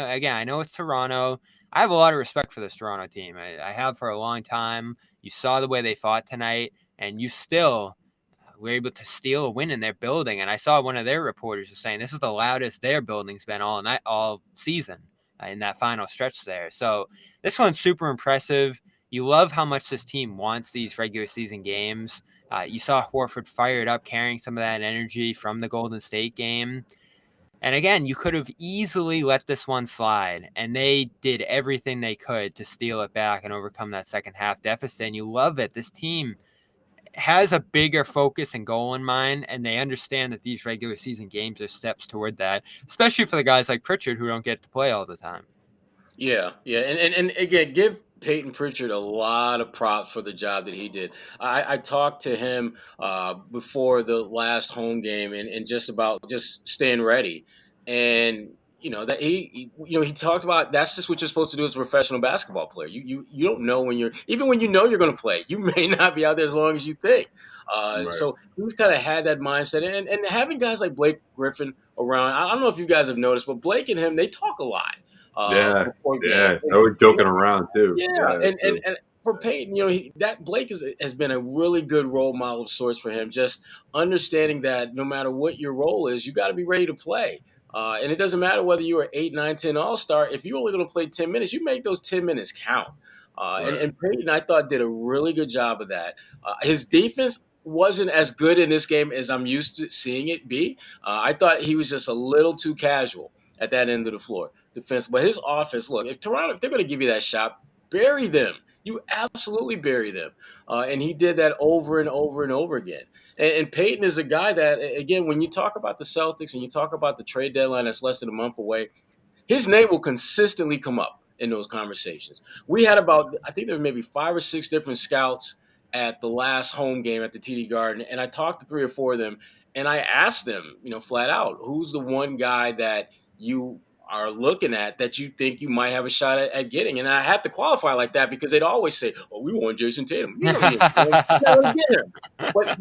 know it's Toronto. I have a lot of respect for this Toronto team. I have for a long time. You saw the way they fought tonight, and you still were able to steal a win in their building. And I saw one of their reporters was saying this is the loudest their building's been all season in that final stretch there. So this one's super impressive. You love how much this team wants these regular season games. You saw Horford fired up, carrying some of that energy from the Golden State game. And again, you could have easily let this one slide, and they did everything they could to steal it back and overcome that second half deficit. And you love it. This team has a bigger focus and goal in mind, and they understand that these regular season games are steps toward that, especially for the guys like Pritchard who don't get to play all the time. Yeah. And again, give Payton Pritchard a lot of props for the job that he did. I talked to him before the last home game and just about just staying ready. And that he talked about that's just what you're supposed to do as a professional basketball player. You don't know when you're going to play. You may not be out there as long as you think. Right. So he's kind of had that mindset, and having guys like Blake Griffin around. I don't know if you guys have noticed, but Blake and him, they talk a lot. They were joking around too. And for Payton, that Blake has been a really good role model of sorts for him. Just understanding that no matter what your role is, you got to be ready to play. And it doesn't matter whether you are 8, 9, 10 All-Star. If you're only going to play 10 minutes, you make those 10 minutes count. Right. And Payton, I thought, did a really good job of that. His defense wasn't as good in this game as I'm used to seeing it be. I thought he was just a little too casual at that end of the floor. Defense, but his offense, look, if they're going to give you that shot, bury them. You absolutely bury them. And he did that over and over and over again. And Payton is a guy that, again, when you talk about the Celtics and you talk about the trade deadline that's less than a month away, his name will consistently come up in those conversations. We had I think there were maybe 5 or 6 different scouts at the last home game at the TD Garden, and I talked to 3 or 4 of them, and I asked them, flat out, who's the one guy that you are looking at that you think you might have a shot at getting? And I have to qualify like that because they'd always say, we want Jason Tatum. You don't get him. But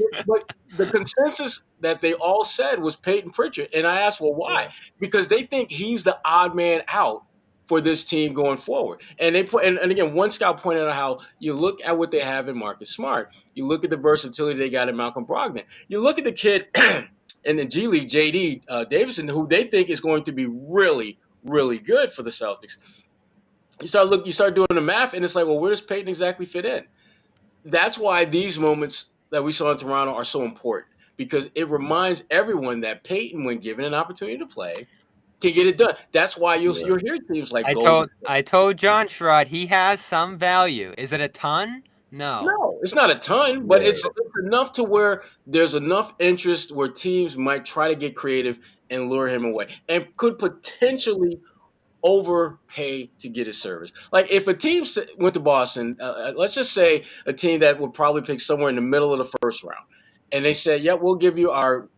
the consensus that they all said was Payton Pritchard. And I asked, well, why? Because they think he's the odd man out for this team going forward. And they put, and again, one scout pointed out how you look at what they have in Marcus Smart, you look at the versatility they got in Malcolm Brogdon, you look at the kid in the G League, JD Davison, who they think is going to be really, really good for the Celtics. You start doing the math, and it's like, well, where does Payton exactly fit in? That's why these moments that we saw in Toronto are so important, because it reminds everyone that Payton, when given an opportunity to play, can get it done. That's why you'll hear teams like Golden. I told John Sherrod he has some value. Is it a ton? No, it's not a ton, but it's enough to where there's enough interest where teams might try to get creative and lure him away, and could potentially overpay to get his service. Like if a team went to Boston, let's just say a team that would probably pick somewhere in the middle of the first round, and they said, "Yeah, we'll give you our,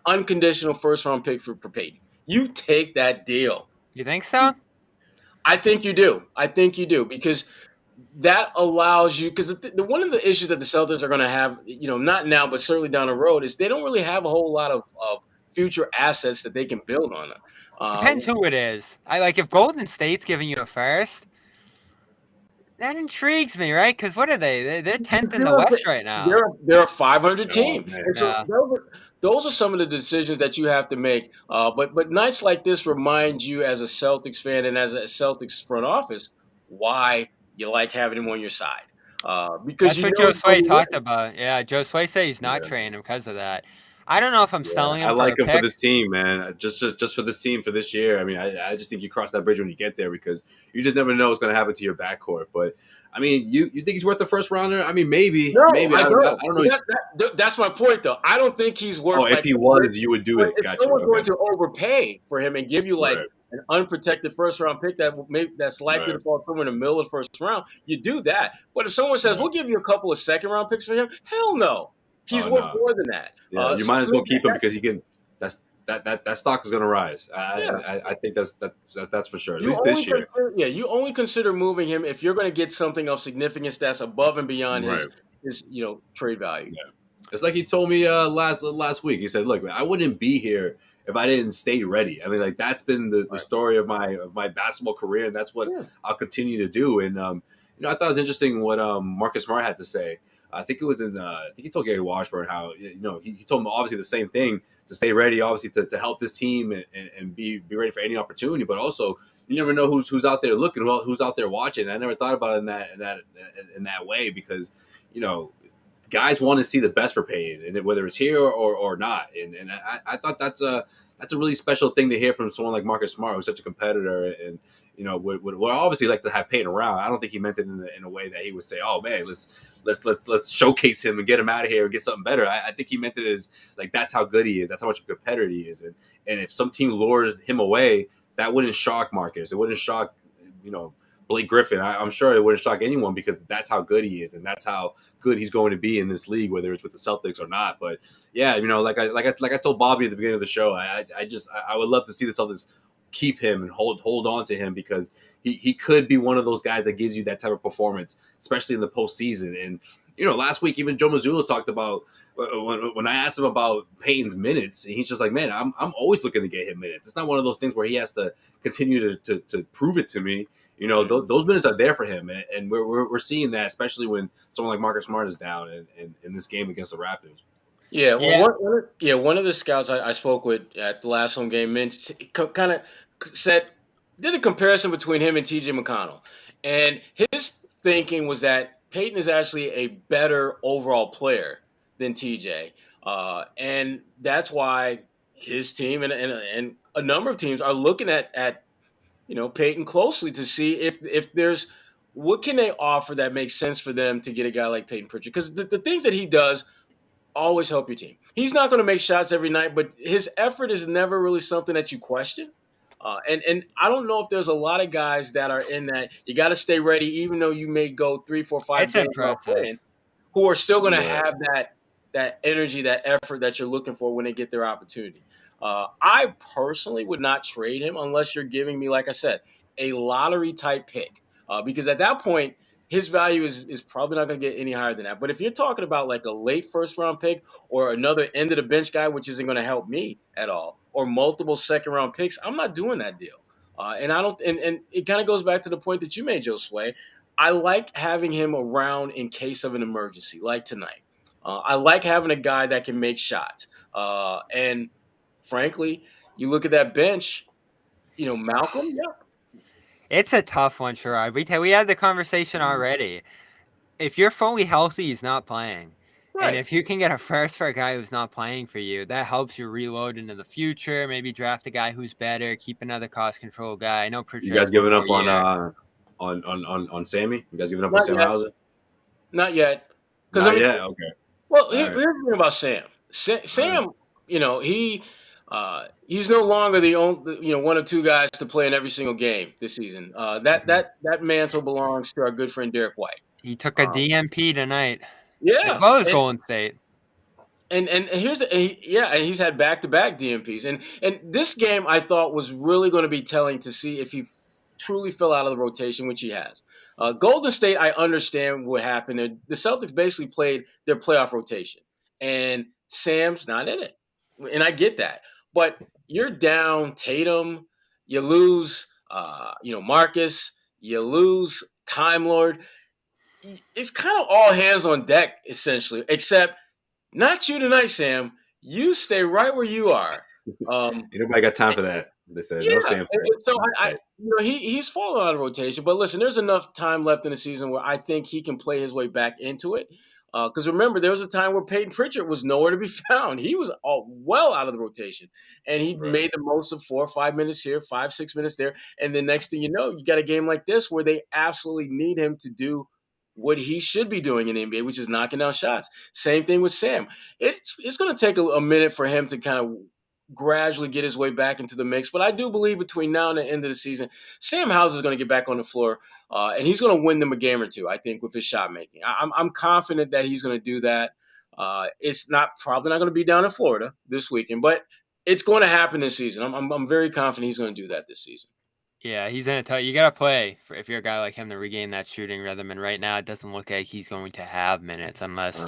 unconditional first round pick for Payton." You take that deal. You think so? I think you do. Because that allows you, because one of the issues that the Celtics are going to have, not now, but certainly down the road, is they don't really have a whole lot of future assets that they can build on. Depends who it is. If Golden State's giving you a first, that intrigues me, right? Because what are they? They're 10th in the West right now. They're a 500 team. And so Yeah. those are some of the decisions that you have to make. But nights like this remind you, as a Celtics fan and as a Celtics front office, why you like having him on your side. Because that's what Josue talked about. Yeah, Josue said he's not trading him because of that. I don't know if I'm selling him. I like him for this team, man. Just for this team for this year. I mean, I just think you cross that bridge when you get there, because you just never know what's going to happen to your backcourt. But I mean, you think he's worth the first rounder? I mean, maybe. No, maybe. I don't know. That's my point, though. I don't think he's worth. Oh, if he was, you would do it. If someone's going to overpay for him and give you an unprotected first round pick that's likely to fall somewhere in the middle of the first round, you do that. But if someone says we'll give you a couple of second round picks for him, hell no. He's worth more than that. Yeah, you might as well keep him, because he can. That stock is going to rise. I think that's for sure. At least this year. You only consider moving him if you're going to get something of significance that's above and beyond his trade value. Yeah. It's like he told me last week. He said, "Look, man, I wouldn't be here if I didn't stay ready." I mean, that's been the story of my basketball career, and that's what I'll continue to do. And I thought it was interesting what Marcus Smart had to say. I think it was I think he told Gary Washburn how he told him obviously the same thing, to stay ready, obviously to help this team and be ready for any opportunity, but also you never know who's out there looking, who's out there watching. I never thought about it in that way, because guys want to see the best for Payton, and whether it's here or not. And I thought that's a really special thing to hear from someone like Marcus Smart, who's such a competitor, and would obviously like to have Payton around. I don't think he meant it in a way that he would say, "Oh man, let's showcase him and get him out of here and get something better." I think he meant it as that's how good he is. That's how much of a competitor he is. And if some team lured him away, that wouldn't shock Marcus. It wouldn't shock Blake Griffin. I'm sure it wouldn't shock anyone, because that's how good he is, and that's how good he's going to be in this league, whether it's with the Celtics or not. But yeah, like I told Bobby at the beginning of the show, I would love to see the Celtics keep him and hold on to him, because he could be one of those guys that gives you that type of performance, especially in the postseason. And last week even Joe Mazzulla talked about when I asked him about Payton's minutes, and he's just like, "Man, I'm always looking to get him minutes. It's not one of those things where he has to continue to prove it to me." Those minutes are there for him, and we're seeing that, especially when someone like Marcus Smart is down in this game against the Raptors. Yeah, well, one of the scouts I spoke with at the last home game kind of did a comparison between him and TJ McConnell, and his thinking was that Payton is actually a better overall player than TJ, and that's why his team and a number of teams are looking at Payton closely to see if there's what can they offer that makes sense for them to get a guy like Payton Pritchard, because the things that he does always help your team. He's not going to make shots every night, but his effort is never really something that you question. And I don't know if there's a lot of guys that are in that you got to stay ready, even though you may go 3, 4, 5 games without playing, who are still going to have that energy, that effort that you're looking for when they get their opportunity. I personally would not trade him unless you're giving me, like I said, a lottery type pick, because at that point, his value is probably not going to get any higher than that. But if you're talking about like a late first round pick or another end of the bench guy, which isn't going to help me at all, or multiple second round picks, I'm not doing that deal. And I don't, and it kind of goes back to the point that you made, Josue. I like having him around in case of an emergency, like tonight. I like having a guy that can make shots. And frankly, you look at that bench. Malcolm. Yeah, It's a tough one, Sherrod. We had the conversation already. If you're fully healthy, he's not playing. And right. if you can get a first for a guy who's not playing for you, that helps you reload into the future. Maybe draft a guy who's better, keep another cost control guy. I know You Pritchard guys has one giving up more year. on Sammy? You guys giving up on Not Sam yet. Hauser? Not yet. Because Not yet. Okay. well, All here's right. the thing about Sam. All right. Sam, he's no longer the only, one of two guys to play in every single game this season. That mantle belongs to our good friend Derek White. He took a DMP tonight, as Yeah, well as Golden State. and here's and he's had back-to-back DMPs, and this game I thought was really going to be telling to see if he truly fell out of the rotation, which he has. Golden State, I understand what happened. The Celtics basically played their playoff rotation, and Sam's not in it, and I get that. But you're down Tatum, you lose, Marcus, you lose Time Lord. It's kind of all hands on deck essentially, except not you tonight, Sam. You stay right where you are. Ain't nobody got time for that. They said Yeah, no Sam. and so he's fallen out of rotation. But listen, there's enough time left in the season where I think he can play his way back into it. Because remember, there was a time where Payton Pritchard was nowhere to be found. He was well out of the rotation, and he Right. made the most of 4 or 5 minutes here, 5, 6 minutes there, and the next thing you know, you got a game like this where they absolutely need him to do what he should be doing in the NBA, which is knocking down shots. Same thing with Sam. It's going to take a minute for him to kind of gradually get his way back into the mix. But I do believe between now and the end of the season, Sam Hauser is going to get back on the floor, and he's going to win them a game or two, I think, with his shot making. I'm confident that he's going to do that. It's probably not going to be down in Florida this weekend, but it's going to happen this season. I'm very confident he's going to do that this season. Yeah, he's going to tell you got to play if you're a guy like him to regain that shooting rhythm. And right now, it doesn't look like he's going to have minutes unless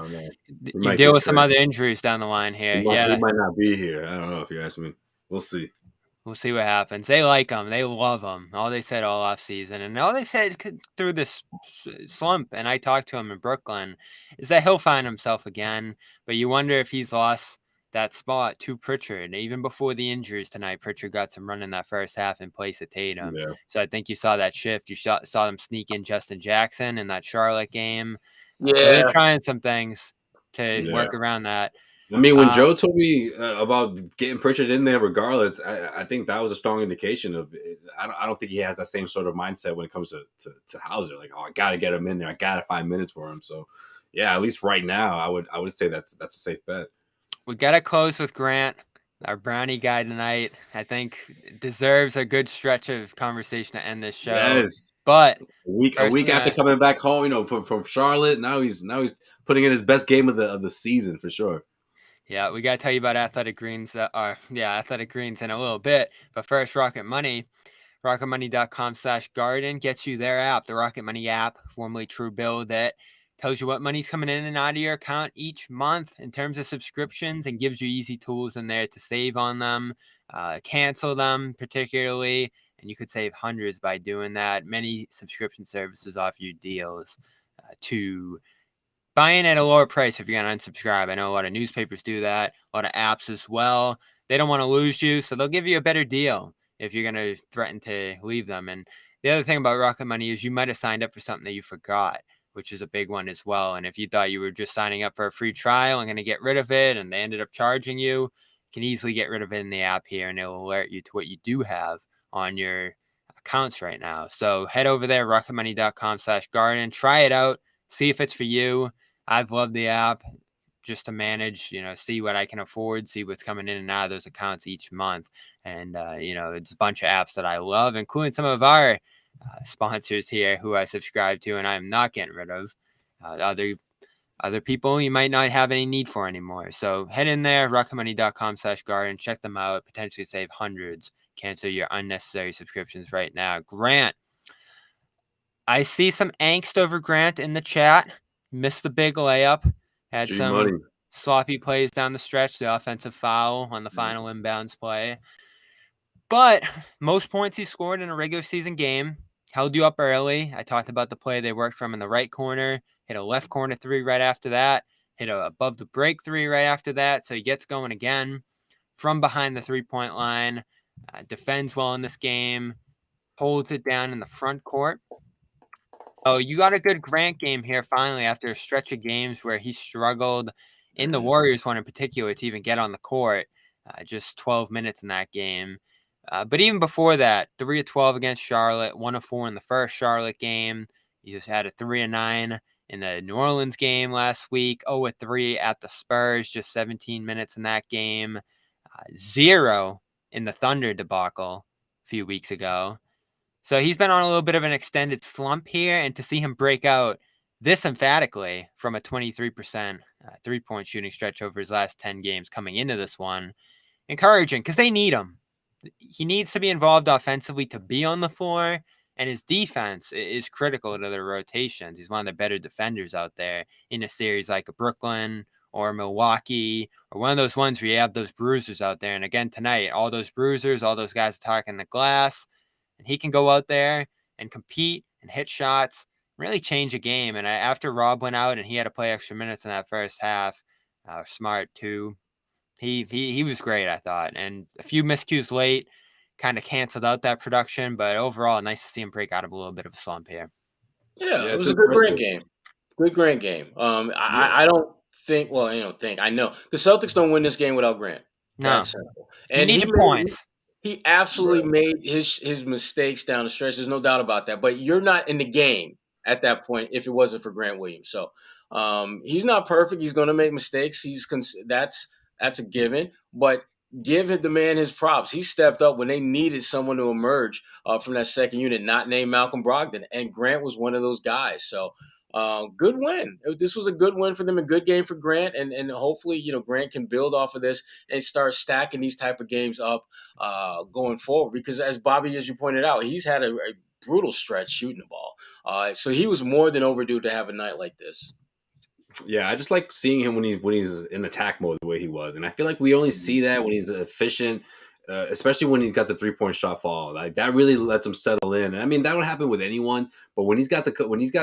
you deal with some other injuries down the line here. He might not be here. I don't know if you ask me. We'll see. We'll see what happens. They like him. They love him. All they said all offseason. And all they said through this slump, and I talked to him in Brooklyn, is that he'll find himself again. But you wonder if he's lost that spot to Pritchard. Even before the injuries tonight, Pritchard got some run in that first half in place of Tatum. Yeah. So I think you saw that shift. You saw them sneak in Justin Jackson in that Charlotte game. Yeah. So they're trying some things to work around that. I mean, when Joe told me about getting Pritchard in there regardless, I think that was a strong indication of it. I don't think he has that same sort of mindset when it comes to Hauser. Like, I got to get him in there. I got to find minutes for him. So, yeah, at least right now, I would say that's a safe bet. We got to close with Grant, our brownie guy tonight. I think deserves a good stretch of conversation to end this show. Yes, but a week after coming back home, from Charlotte, now he's putting in his best game of the season for sure. Yeah, we got to tell you about Athletic Greens. Athletic Greens in a little bit. But first, Rocket Money. RocketMoney.com/garden gets you their app, the Rocket Money app, formerly Truebill, that tells you what money's coming in and out of your account each month in terms of subscriptions and gives you easy tools in there to save on them, cancel them particularly, and you could save hundreds by doing that. Many subscription services offer you deals to buying at a lower price if you're going to unsubscribe. I know a lot of newspapers do that, a lot of apps as well. They don't want to lose you, so they'll give you a better deal if you're going to threaten to leave them. And the other thing about Rocket Money is you might have signed up for something that you forgot, which is a big one as well. And if you thought you were just signing up for a free trial and going to get rid of it, and they ended up charging you, you can easily get rid of it in the app here, and it'll alert you to what you do have on your accounts right now. So head over there, rocketmoney.com/garden, try it out, see if it's for you. I've loved the app just to manage, see what I can afford, see what's coming in and out of those accounts each month. And, it's a bunch of apps that I love, including some of our sponsors here who I subscribe to and I'm not getting rid of. Other people you might not have any need for anymore. So head in there, rocketmoney.com/garden, check them out, potentially save hundreds, cancel your unnecessary subscriptions right now. Grant, I see some angst over Grant in the chat. Missed the big layup. Had some sloppy plays down the stretch, the offensive foul on the final inbounds play. But most points he scored in a regular season game. Held you up early. I talked about the play they worked from in the right corner. Hit a left corner three right after that. Hit a above the break three right after that. So he gets going again from behind the three-point line. Defends well in this game. Holds it down in the front court. Oh, you got a good Grant game here finally after a stretch of games where he struggled in the Warriors one in particular to even get on the court. Just 12 minutes in that game. But even before that, 3 of 12 against Charlotte, 1 of 4 in the first Charlotte game. He just had a 3 of 9 in the New Orleans game last week. 0 of 3 at the Spurs, just 17 minutes in that game. 0 in the Thunder debacle a few weeks ago. So he's been on a little bit of an extended slump here, and to see him break out this emphatically from a 23% three-point shooting stretch over his last 10 games coming into this one, encouraging because they need him. He needs to be involved offensively to be on the floor, and his defense is critical to their rotations. He's one of the better defenders out there in a series like a Brooklyn or Milwaukee or one of those ones where you have those bruisers out there. And again tonight, all those bruisers, all those guys talking the glass, and he can go out there and compete and hit shots, really change a game. And after Rob went out and he had to play extra minutes in that first half, Smart too, he was great, I thought. And a few miscues late kind of canceled out that production, but overall, nice to see him break out of a little bit of a slump here. Yeah, it was a good Grant game. Good Grant game. I don't think. Well, I know the Celtics don't win this game without Grant. No, that's simple. And he needed points. He absolutely made his mistakes down the stretch. There's no doubt about that. But you're not in the game at that point if it wasn't for Grant Williams. So he's not perfect. He's going to make mistakes. That's a given. But give the man his props. He stepped up when they needed someone to emerge from that second unit, not named Malcolm Brogdon. And Grant was one of those guys. So good win. This was a good win for them, a good game for Grant. And hopefully, Grant can build off of this and start stacking these type of games up going forward. Because as Bobby, as you pointed out, he's had a brutal stretch shooting the ball. So he was more than overdue to have a night like this. Yeah, I just like seeing him when he's in attack mode the way he was, and I feel like we only see that when he's efficient, especially when he's got the 3-point shot fall. Like that really lets him settle in. And I mean that would happen with anyone, but when he's got a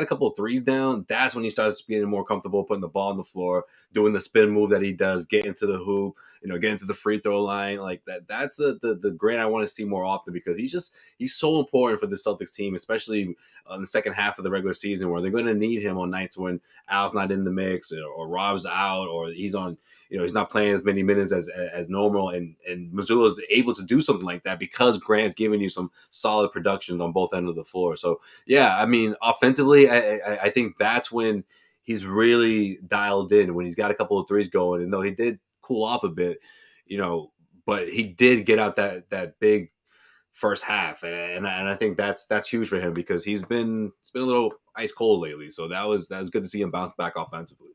couple of threes down, that's when he starts getting more comfortable putting the ball on the floor, doing the spin move that he does, get into the hoop, get into the free throw line like that. That's the Grant I want to see more often because he's so important for the Celtics team, especially in the second half of the regular season where they're going to need him on nights when Al's not in the mix or Rob's out or he's on, he's not playing as many minutes as normal. And Missoula is able to do something like that because Grant's giving you some solid production on both ends of the floor. So, yeah, I mean, offensively, I think that's when he's really dialed in, when he's got a couple of threes going. And though he did cool off a bit, but he did get out that big first half. And I think that's huge for him because he's been a little ice cold lately. So that was good to see him bounce back offensively.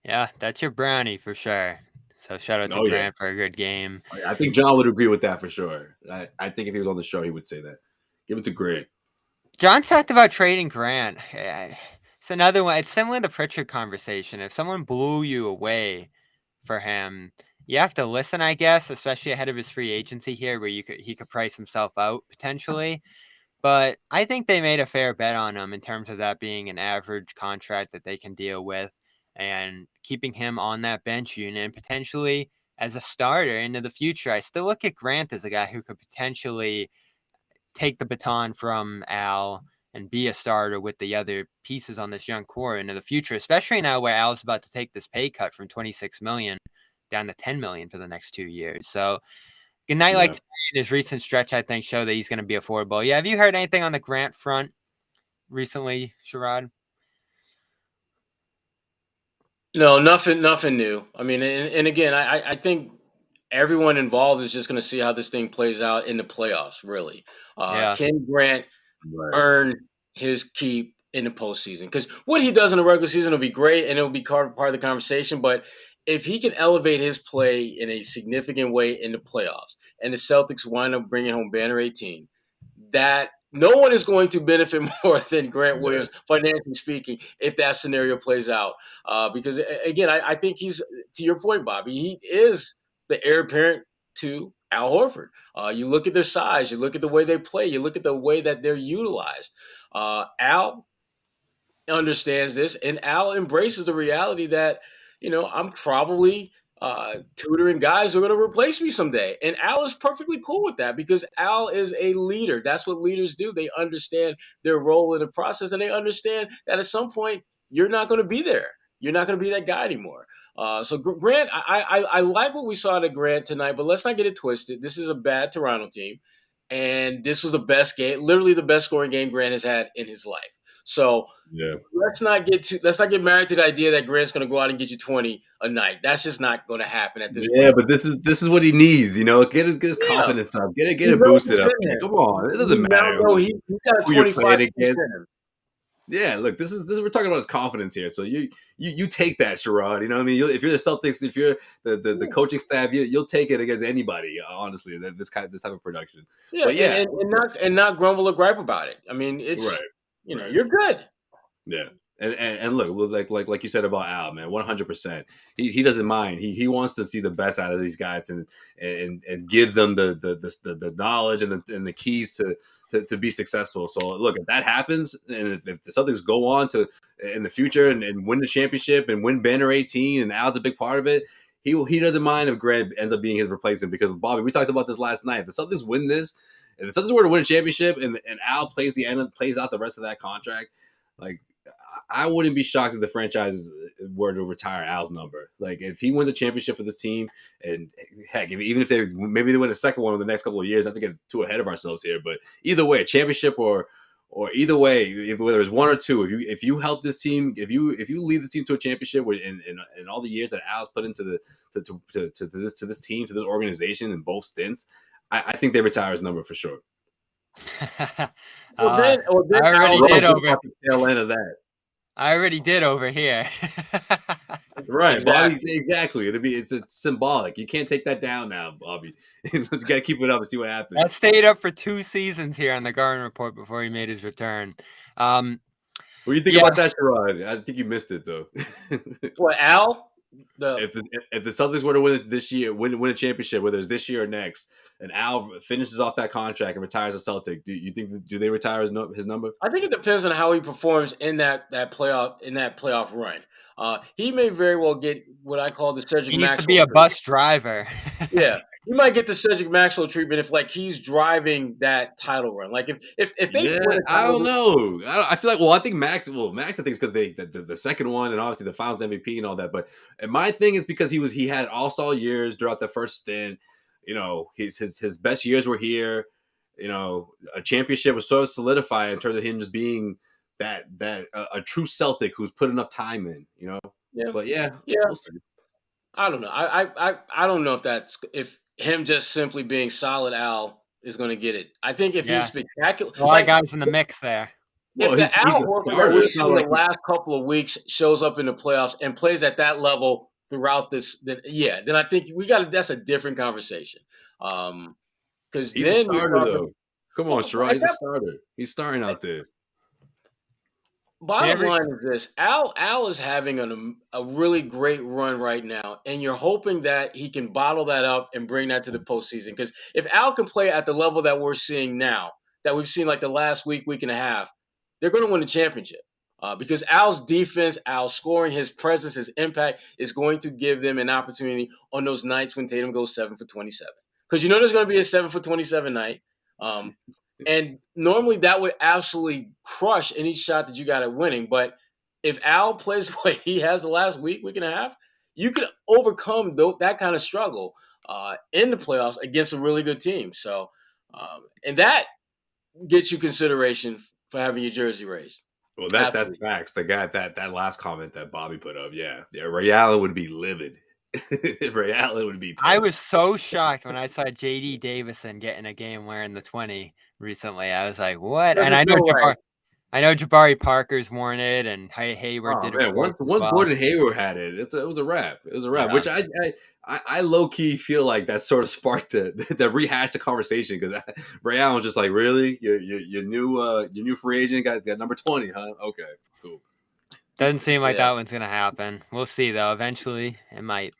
Yeah, that's your brownie for sure. So shout out to Grant for a good game. I think John would agree with that for sure. I think if he was on the show, he would say that. Give it to Grant. John talked about trading Grant. It's another one. It's similar to the Pritchard conversation. If someone blew you away for him, you have to listen, I guess, especially ahead of his free agency here where he could price himself out potentially. But I think they made a fair bet on him in terms of that being an average contract that they can deal with and keeping him on that bench unit and potentially as a starter into the future. I still look at Grant as a guy who could potentially take the baton from Al and be a starter with the other pieces on this young core into the future, especially now where Al's about to take this pay cut from $26 million down to $10 million for the next 2 years. So a night like today in his recent stretch, I think, show that he's going to be affordable. Yeah, have you heard anything on the Grant front recently, Sherrod? No, nothing new. I mean, and again, I think everyone involved is just going to see how this thing plays out in the playoffs, really. Can Grant earn his keep in the postseason? Because what he does in the regular season will be great, and it will be part of the conversation. But if he can elevate his play in a significant way in the playoffs, and the Celtics wind up bringing home banner 18, that no one is going to benefit more than Grant Williams, financially speaking, if that scenario plays out. Because, again, I think he's, to your point, Bobby, he is the heir apparent to Al Horford. You look at their size, you look at the way they play, you look at the way that they're utilized. Al understands this, and Al embraces the reality that, I'm probably tutoring guys who are going to replace me someday. And Al is perfectly cool with that because Al is a leader. That's what leaders do. They understand their role in the process, and they understand that at some point you're not going to be there. You're not going to be that guy anymore. So Grant, I like what we saw to Grant tonight, but let's not get it twisted. This is a bad Toronto team, and this was the best game, literally the best scoring game Grant has had in his life. So Yeah. let's not get married to the idea that Grant's going to go out and get you 20 a night. That's just not going to happen at this point. Yeah, but this is what he needs. Get his confidence up, get it boosted up. Come on, it doesn't matter. He got a 25 against him. Yeah, look, this is we're talking about his confidence here. So you take that, Sherrod. You know what I mean? If you're the Celtics, if you're the coaching staff, you'll take it against anybody. Honestly, this type of production. Yeah, but yeah, and not grumble or gripe about it. I mean, it's right. You're good. Yeah. And look, like you said about Al, man, 100%. He doesn't mind. He wants to see the best out of these guys and give them the knowledge and the keys to be successful. So look, if that happens, and if the Celtics go on to in the future and win the championship and win Banner 18, and Al's a big part of it, he doesn't mind if Greg ends up being his replacement. Because Bobby, we talked about this last night. If the Celtics win this, if the Celtics were to win a championship and Al plays out the rest of that contract, like, I wouldn't be shocked if the franchise were to retire Al's number. Like, if he wins a championship for this team, and heck, even if they win a second one in the next couple of years, not to get too ahead of ourselves here, but either way, a championship or either way, whether it's one or two, if you help this team, if you lead the team to a championship in all the years that Al's put into this team, to this organization in both stints, I think they retire his number for sure. I already did over the tail end of that. I already did over here. Right, Bobby. Exactly. It's symbolic. You can't take that down now, Bobby. Let's gotta keep it up and see what happens. That stayed up for 2 seasons here on the Garden Report before he made his return. What do you think about that, Sherrod? I think you missed it though. What, Al? If the Celtics were to win it this year, win a championship, whether it's this year or next, and Al finishes off that contract and retires a Celtic, do they retire his number? I think it depends on how he performs in that playoff run. He may very well get what I call the Cedric Maxwell. He needs to be a bus driver. Yeah. He might get the Cedric Maxwell treatment if, like, he's driving that title run. Like, if they, I don't know. I feel like, I think Max. Well, Max, I think, is because the second one and obviously the Finals MVP and all that. But my thing is because he had All-Star years throughout the first stint. His best years were here. A championship was sort of solidified in terms of him just being that a true Celtic who's put enough time in. Yeah. But we'll see. I don't know. I don't know if him just simply being solid Al is going to get it. I think if he's spectacular, a lot of guys in the mix there. If the Al Horford that we've seen the last couple of weeks shows up in the playoffs and plays at that level throughout this, then I think that's a different conversation. Because he's a starter though. Come on, Sherrod, he's a starter. He's starting out there. Bottom line is this: Al is having a really great run right now, and you're hoping that he can bottle that up and bring that to the postseason. Because if Al can play at the level that we're seeing now, that we've seen like the last week and a half, they're going to win the championship. Because Al's defense, Al's scoring, his presence, his impact is going to give them an opportunity on those nights when Tatum goes 7 for 27. Because there's going to be a 7 for 27 night. And normally that would absolutely crush any shot that you got at winning. But if Al plays the way he has the last week and a half, you can overcome that kind of struggle in the playoffs against a really good team. So, and that gets you consideration for having your jersey raised. Well, that's facts. The guy that last comment that Bobby put up, Ray Allen would be livid. Ray Allen would be pissed. I was so shocked when I saw J.D. Davison get in a game wearing the 20 recently. I was like, what? And I know Jabari Parker's worn it, and Hayward did it. Once Gordon Hayward had it, it was a wrap. It was a wrap, which I low key feel like that sort of sparked the rehashed the conversation, because Ray Allen was just like, really, your new free agent got number 20, huh? Okay, cool. Doesn't seem like that one's gonna happen. We'll see though. Eventually, it might.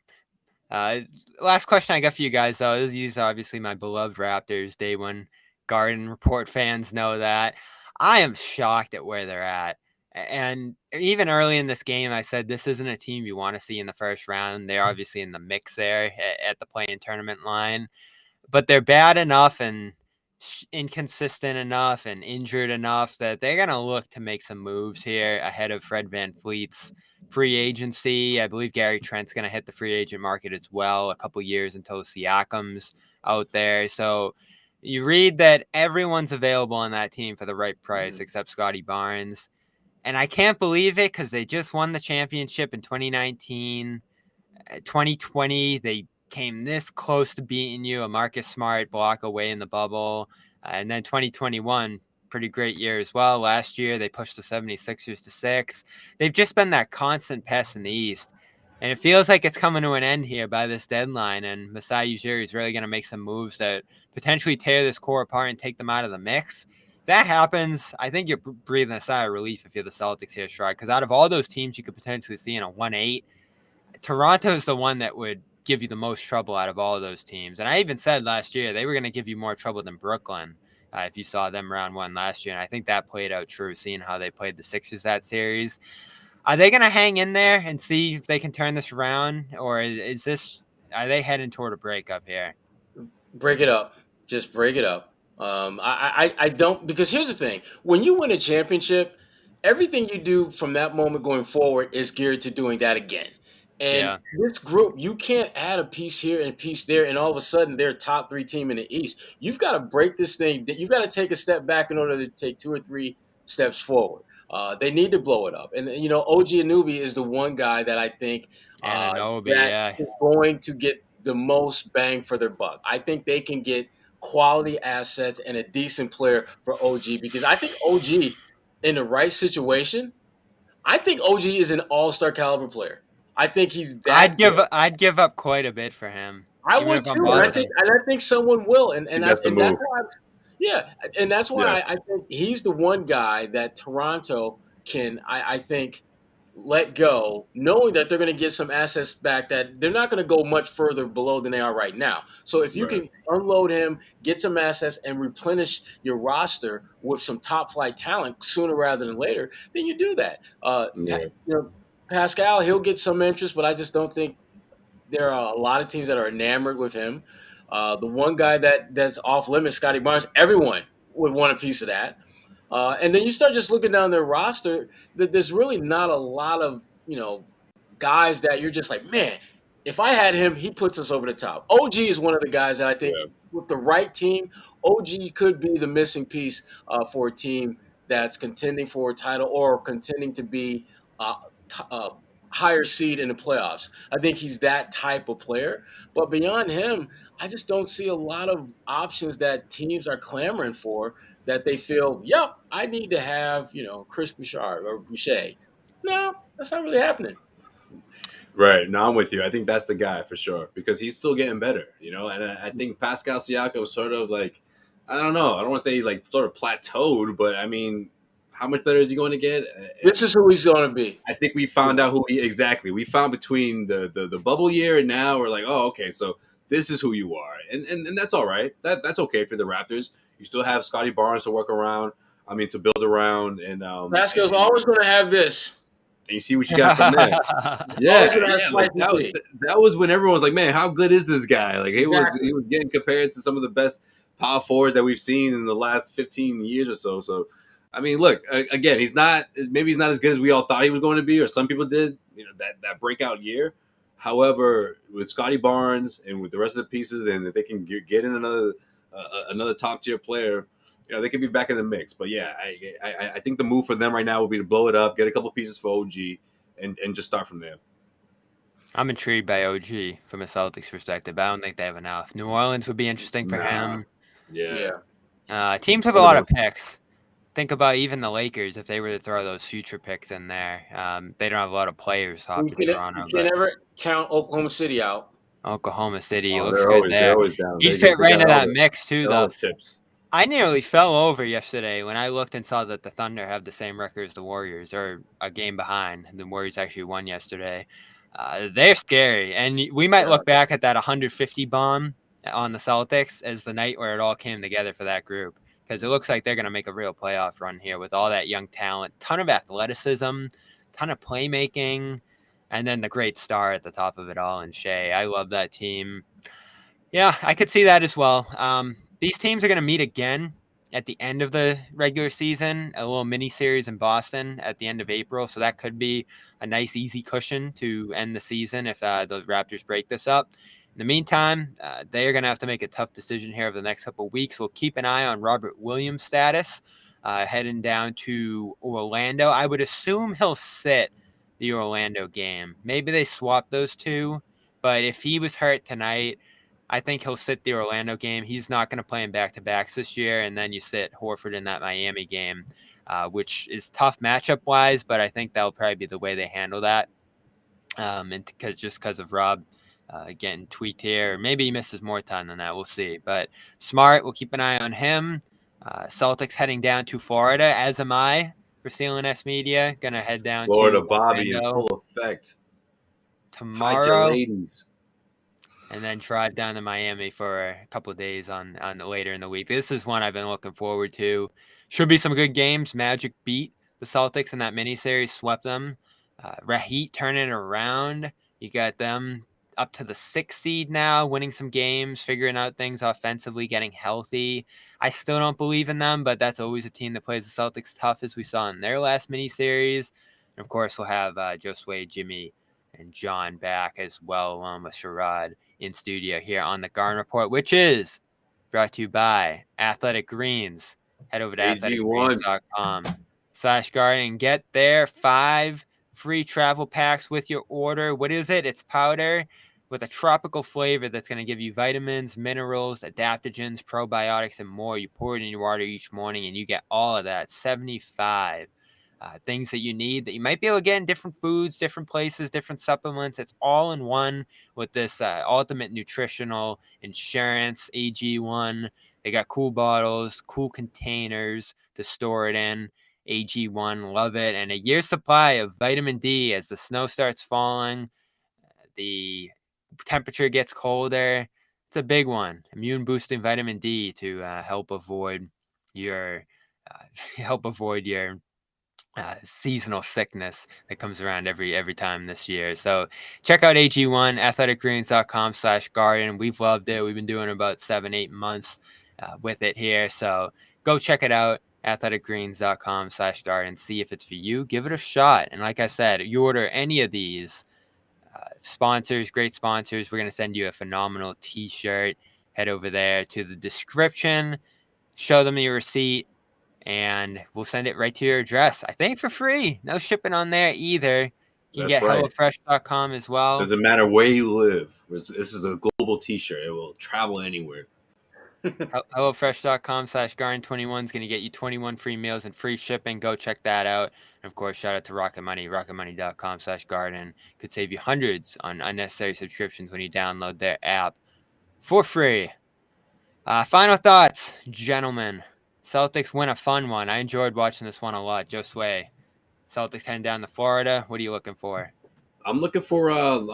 Last question I got for you guys, though. These are obviously my beloved Raptors. Day one Garden Report fans know that. I am shocked at where they're at. And even early in this game, I said this isn't a team you want to see in the first round. They're obviously in the mix there at the play-in tournament line. But they're bad enough and inconsistent enough and injured enough that they're going to look to make some moves here ahead of Fred VanVleet's free agency. I believe Gary Trent's going to hit the free agent market as well, a couple years until Siakam's out there. So you read that everyone's available on that team for the right price except Scotty Barnes. And I can't believe it because they just won the championship in 2019. 2020, they came this close to beating you, a Marcus Smart block away in the bubble. And then 2021, pretty great year as well. Last year, they pushed the 76ers to 6. They've just been that constant pest in the East. And it feels like it's coming to an end here by this deadline. And Masai Ujiri is really going to make some moves that potentially tear this core apart and take them out of the mix. If that happens, I think you're breathing a sigh of relief if you're the Celtics here, Sherrod, because out of all those teams you could potentially see in a 1-8, Toronto's the one that would give you the most trouble out of all of those teams. And I even said last year they were going to give you more trouble than Brooklyn if you saw them round one last year. And I think that played out true, seeing how they played the Sixers that series. Are they going to hang in there and see if they can turn this around? Or are they heading toward a breakup here? Break it up. Just break it up. I don't, because here's the thing. When you win a championship, everything you do from that moment going forward is geared to doing that again. And this group, you can't add a piece here and a piece there, and all of a sudden they're a top 3 team in the East. You've got to break this thing. You've got to take a step back in order to take 2 or 3 steps forward. They need to blow it up. And, OG Anunoby is the one guy that I think is going to get the most bang for their buck. I think they can get quality assets and a decent player for OG, because I think OG, in the right situation, I think OG is an all-star caliber player. I think he's that. I'd give up quite a bit for him. I would too, and I think someone will, and that's why. And that's why I think he's the one guy that Toronto can, I think, let go, knowing that they're going to get some assets back that they're not going to go much further below than they are right now. So if you can unload him, get some assets, and replenish your roster with some top flight talent sooner rather than later, then you do that. Pascal, he'll get some interest, but I just don't think there are a lot of teams that are enamored with him. The one guy that's off limits, Scotty Barnes, everyone would want a piece of that. And then you start just looking down their roster, that there's really not a lot of, guys that you're just like, man, if I had him, he puts us over the top. OG is one of the guys that I think with the right team, OG could be the missing piece for a team that's contending for a title or contending to be higher seed in the playoffs. I think he's that type of player. But beyond him, I just don't see a lot of options that teams are clamoring for, that they feel, yep, I need to have, Chris Boucher or Boucher. No, that's not really happening. Right. No, I'm with you. I think that's the guy for sure, because he's still getting better, and I think Pascal Siakam was sort of like, I don't know. I don't want to say like sort of plateaued, but I mean, how much better is he going to get? This is who he's going to be. I think we found out who exactly. We found between the bubble year and now we're like, oh, okay, so this is who you are. And that's all right. That's okay for the Raptors. You still have Scotty Barnes to work around. I mean, to build around. And Pascal's always going to have this. And you see what you got from there. That was when everyone was like, man, how good is this guy? Like he was getting compared to some of the best power forwards that we've seen in the last 15 years or so. So, I mean, look, again, he's not as good as we all thought he was going to be, or some people did, that breakout year. However, with Scotty Barnes and with the rest of the pieces, and if they can get in another top tier player, they could be back in the mix. But yeah, I think the move for them right now would be to blow it up, get a couple pieces for OG, and just start from there. I'm intrigued by OG from a Celtics perspective. I don't think they have enough. New Orleans would be interesting for him. Yeah. Teams with a lot of picks. Think about even the Lakers, if they were to throw those future picks in there. They don't have a lot of players off to Toronto. You can never count Oklahoma City out. Oklahoma City looks good there. He'd fit right into that mix too, though. I nearly fell over yesterday when I looked and saw that the Thunder have the same record as the Warriors, or a game behind. The Warriors actually won yesterday. They're scary. And we might look back at that 150 bomb on the Celtics as the night where it all came together for that group, because it looks like they're going to make a real playoff run here with all that young talent, ton of athleticism, ton of playmaking, and then the great star at the top of it all in Shea. I love that team. Yeah, I could see that as well. These teams are going to meet again at the end of the regular season, a little mini series in Boston at the end of April. So that could be a nice, easy cushion to end the season if the Raptors break this up. In the meantime, they are going to have to make a tough decision here over the next couple of weeks. We'll keep an eye on Robert Williams' status heading down to Orlando. I would assume he'll sit the Orlando game. Maybe they swap those two, but if he was hurt tonight, I think he'll sit the Orlando game. He's not going to play in back-to-backs this year, and then you sit Horford in that Miami game, which is tough matchup-wise, but I think that'll probably be the way they handle that. And because of Rob getting tweaked here, or maybe he misses more time than that. We'll see. But Smart, we'll keep an eye on him. Celtics heading down to Florida, as am I for CLNS Media. Going to head down Florida to Bobby Orlando in full effect. tomorrow. Ladies. And then drive down to Miami for a couple of days on later in the week. This is one I've been looking forward to. Should be some good games. Magic beat the Celtics in that miniseries, swept them. Heat turning it around. You got them up to the 6th seed now, winning some games, figuring out things offensively, getting healthy. I still don't believe in them, but that's always a team that plays the Celtics tough, as we saw in their last miniseries. And of course, we'll have Josue, Jimmy, and John back as well, along with Sherrod in studio here on the Garden Report, which is brought to you by Athletic Greens. Head over to athleticgreens.com/garden and get their 5 free travel packs with your order. What is it? It's powder with a tropical flavor that's going to give you vitamins, minerals, adaptogens, probiotics, and more. You pour it in your water each morning and you get all of that. 75 things that you need that you might be able to get in different foods, different places, different supplements. It's all in one with this ultimate nutritional insurance AG1. They got cool bottles, cool containers to store it in. AG1, love it. And a year's supply of vitamin D as the snow starts falling, the temperature gets colder. It's a big one. Immune boosting vitamin D to help avoid your seasonal sickness that comes around every time this year. So check out AG1, athleticgreens.com/garden. We've loved it. We've been doing about 7-8 months with it here. So go check it out, athleticgreens.com/garden. See if it's for you. Give it a shot. And like I said, you order any of these sponsors, great sponsors, we're going to send you a phenomenal t-shirt. Head over there to the description, show them your receipt, and we'll send it right to your address. I think for free. No shipping on there either. You can get HelloFresh.com as well. Doesn't matter where you live. This is a global t-shirt. It will travel anywhere. HelloFresh.com/Garden21 is going to get you 21 free meals and free shipping. Go check that out. And of course, shout out to Rocket Money. RocketMoney.com/Garden could save you hundreds on unnecessary subscriptions when you download their app for free. Final thoughts, gentlemen. Celtics win a fun one. I enjoyed watching this one a lot. Josue, Celtics heading down to Florida. What are you looking for? I'm looking for a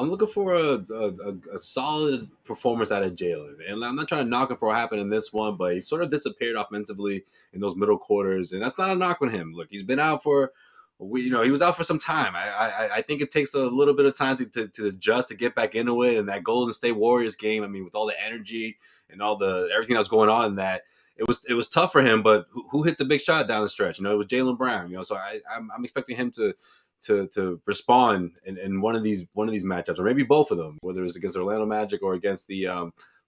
solid performance out of Jalen, and I'm not trying to knock him for what happened in this one, but he sort of disappeared offensively in those middle quarters, and that's not a knock on him. Look, he's been out for, he was out for some time. I think it takes a little bit of time to adjust, to get back into it. And that Golden State Warriors game, I mean, with all the energy and all the everything that was going on in that, it was tough for him. But who hit the big shot down the stretch? It was Jaylen Brown. So I'm expecting him to respond in one of these matchups, or maybe both of them, whether it's against Orlando Magic or against the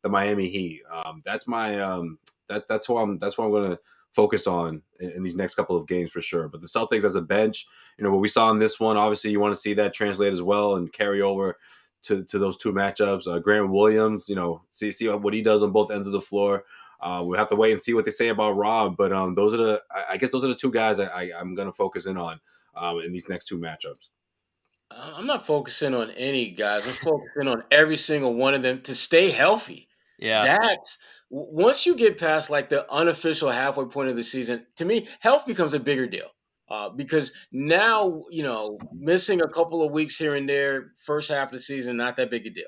Miami Heat. That's what I'm going to focus on in these next couple of games for sure. But the Celtics as a bench, what we saw in this one, obviously you want to see that translate as well and carry over to those two matchups. Grant Williams, see what he does on both ends of the floor. We'll have to wait and see what they say about Rob, but those are the two guys I'm going to focus in on in these next two matchups. I'm not focusing on any guys. I'm focusing on every single one of them to stay healthy. Yeah. Once you get past like the unofficial halfway point of the season, to me, health becomes a bigger deal. because now, missing a couple of weeks here and there, first half of the season, not that big a deal.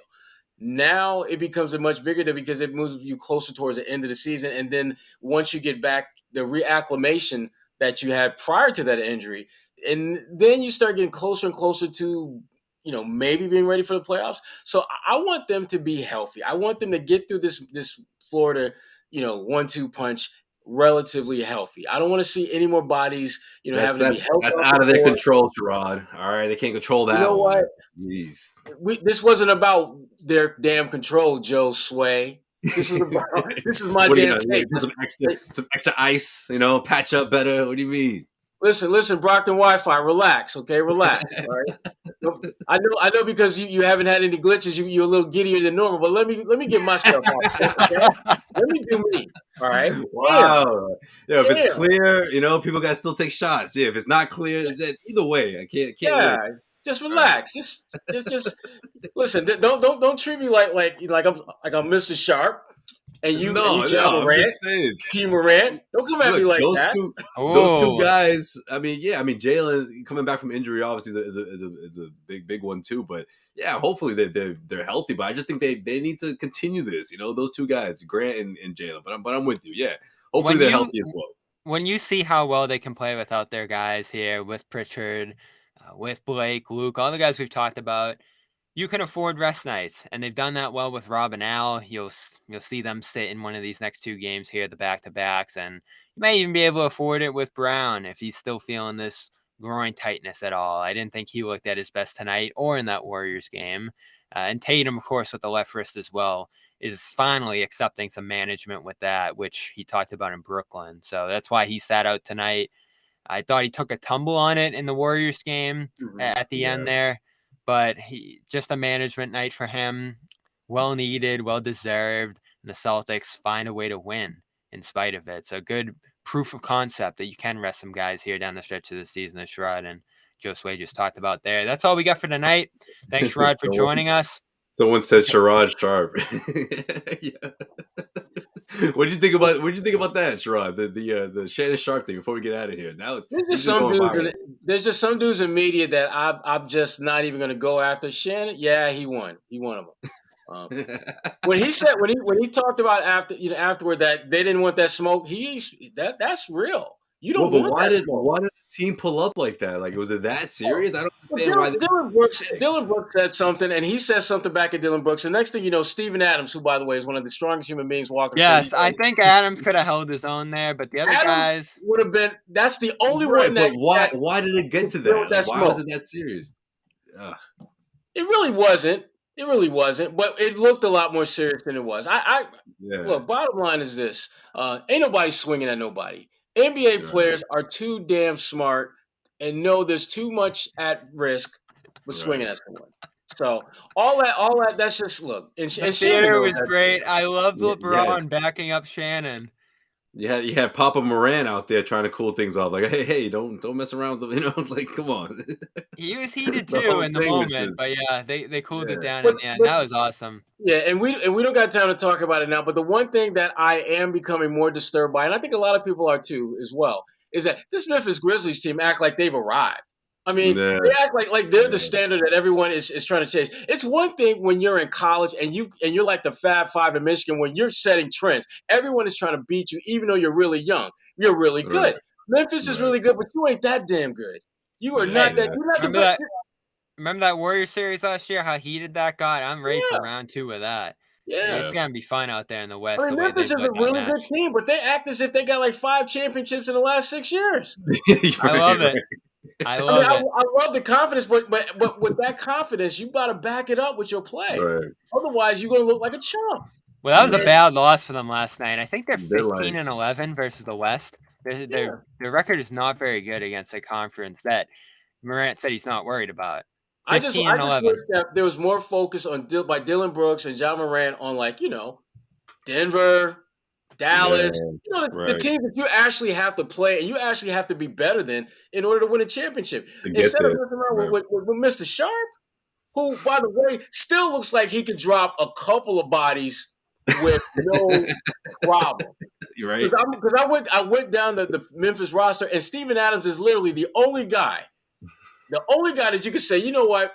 Now it becomes a much bigger deal because it moves you closer towards the end of the season. And then once you get back, the reacclimation that you had prior to that injury, and then you start getting closer and closer to, maybe being ready for the playoffs. So I want them to be healthy. I want them to get through this Florida, 1-2 punch relatively healthy. I don't want to see any more bodies, having to be healthy. That's out of their control, Sherrod. All right, they can't control that. You know one. what? Jeez. This wasn't about their damn control, Joe Sway. This is my damn take. Some extra ice, patch up better. What do you mean? Listen, Brockton Wi-Fi. Relax, okay? Relax. All right. I know because you haven't had any glitches. You're a little giddier than normal. But let me get myself off. Okay? Let me do me. All right. Wow. Yeah. If it's clear, people gotta still take shots. Yeah. If it's not clear, either way, I can't. Yeah. Win. Just relax. Just listen. Don't treat me like I'm Mr. Sharp. And you, Morant, Team Morant, don't come at me like that. Those two guys. I mean, Jalen coming back from injury obviously is a big one too. But yeah, hopefully they're healthy. But I just think they need to continue this. Those two guys, Grant and Jalen. But I'm with you. Yeah, hopefully they're healthy as well. When you see how well they can play without their guys here, with Pritchard, with Blake, Luke, all the guys we've talked about. You can afford rest nights, and they've done that well with Rob and Al. You'll see them sit in one of these next two games here, the back-to-backs, and you might even be able to afford it with Brown if he's still feeling this groin tightness at all. I didn't think he looked at his best tonight or in that Warriors game. And Tatum, of course, with the left wrist as well, is finally accepting some management with that, which he talked about in Brooklyn. So that's why he sat out tonight. I thought he took a tumble on it in the Warriors game at the end there. But just a management night for him, well needed, well deserved, and the Celtics find a way to win in spite of it. So good proof of concept that you can rest some guys here down the stretch of the season, as Sherrod and Josue just talked about there. That's all we got for tonight. Thanks, Sherrod, for joining us. Someone said Sherrod Sharp. What do you think about that, Sherrod? The Shannon Sharp thing before we get out of here. There's just some dudes in media that I'm just not even going to go after. Shannon, yeah, he won. He won them. When he talked about afterward that they didn't want that smoke, that's real. You don't want why did the team pull up like that? Like, was it that serious? I don't understand why. Dylan Brooks said something, and he says something back at Dylan Brooks. The next thing you know, Steven Adams, who, by the way, is one of the strongest human beings walking. Yes, I think Adams could have held his own there, but the other guys would have been. That's the only one that. But why did it get to that? Like, why was it that serious? Ugh. It really wasn't. But it looked a lot more serious than it was. Look, bottom line is this: ain't nobody swinging at nobody. NBA players are too damn smart and know there's too much at risk with swinging at someone. So all that, that's just look. And theater was great. I love LeBron backing up Shannon. You had Papa Moran out there trying to cool things off. Like, hey, don't mess around with them. Like, come on. He was heated too in the moment, but yeah, they cooled it down in the end. That was awesome. Yeah, and we don't got time to talk about it now. But the one thing that I am becoming more disturbed by, and I think a lot of people are too as well, is that this Memphis Grizzlies team act like they've arrived. I mean, they act like they're the standard that everyone is trying to chase. It's one thing when you're in college and you're like the Fab Five in Michigan when you're setting trends. Everyone is trying to beat you, even though you're really young. You're really good. Memphis is really good, but you ain't that damn good. You are not that. You're not the best. Remember that Warriors series last year? How heated that got? I'm ready for round 2 of that. Yeah, it's gonna be fun out there in the West. I mean, Memphis is a really good team, but they act as if they got like 5 championships in the last 6 years. I love it. I love the confidence, but with that confidence, you got to back it up with your play. Right. Otherwise, you're going to look like a chump. Well, that was a bad loss for them last night. I think they're 15-11 versus the West. Their record is not very good against a conference that Morant said he's not worried about. I just wish that there was more focus by Dylan Brooks and John Morant on Denver, Dallas, the teams that you actually have to play and you actually have to be better than in order to win a championship. Instead of messing around with Mr. Sharp, who, by the way, still looks like he could drop a couple of bodies with no problem. You're right. Because I went down the Memphis roster, and Steven Adams is literally the only guy that you could say, you know what,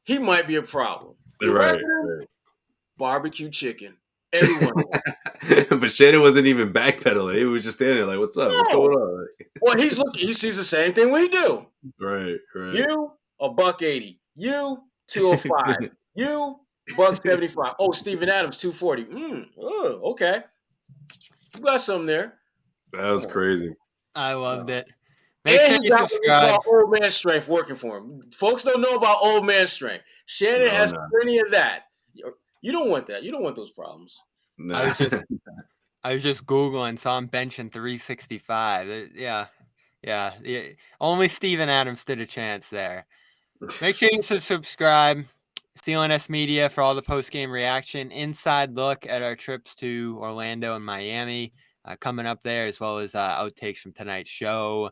he might be a problem. The rest of them, barbecue chicken. Everyone. But Shannon wasn't even backpedaling. He was just standing there like, "What's up? What's going on?" Well, he sees the same thing we do. Right. You $180. You 205. You $175. Oh, Steven Adams 240. Okay. You got something there. That was crazy. I loved it. Make sure you subscribe. Old man strength working for him. Folks don't know about old man strength. Shannon has plenty of that. You don't want that. You don't want those problems. No. I was just Googling, saw him benching 365. Yeah. Only Steven Adams stood a chance there. Make sure you subscribe. CLNS Media for all the post-game reaction. Inside look at our trips to Orlando and Miami coming up there, as well as outtakes from tonight's show,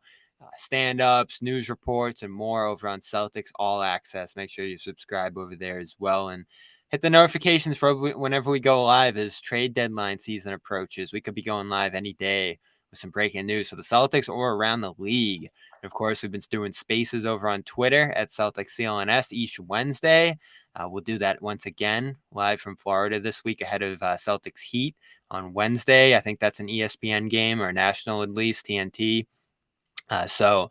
stand-ups, news reports, and more over on Celtics All Access. Make sure you subscribe over there as well. And hit the notifications for whenever we go live as trade deadline season approaches. We could be going live any day with some breaking news for the Celtics or around the league. And of course, we've been doing spaces over on Twitter at Celtics CLNS each Wednesday. We'll do that once again live from Florida this week ahead of Celtics Heat on Wednesday. I think that's an ESPN game or national, at least TNT. So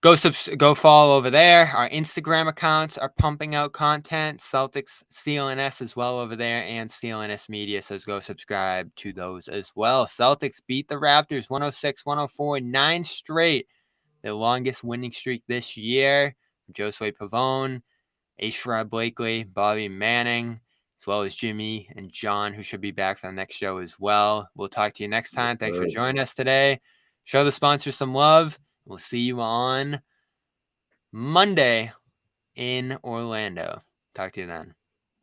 go follow over there. Our Instagram accounts are pumping out content. Celtics CLNS as well over there, and CLNS Media. So go subscribe to those as well. Celtics beat the Raptors 106-104, 9 straight. The longest winning streak this year. Josue Pavon, Sherrod Blakely, Bobby Manning, as well as Jimmy and John, who should be back for the next show as well. We'll talk to you next time. Thanks for joining us today. Show the sponsors some love. We'll see you on Monday in Orlando. Talk to you then.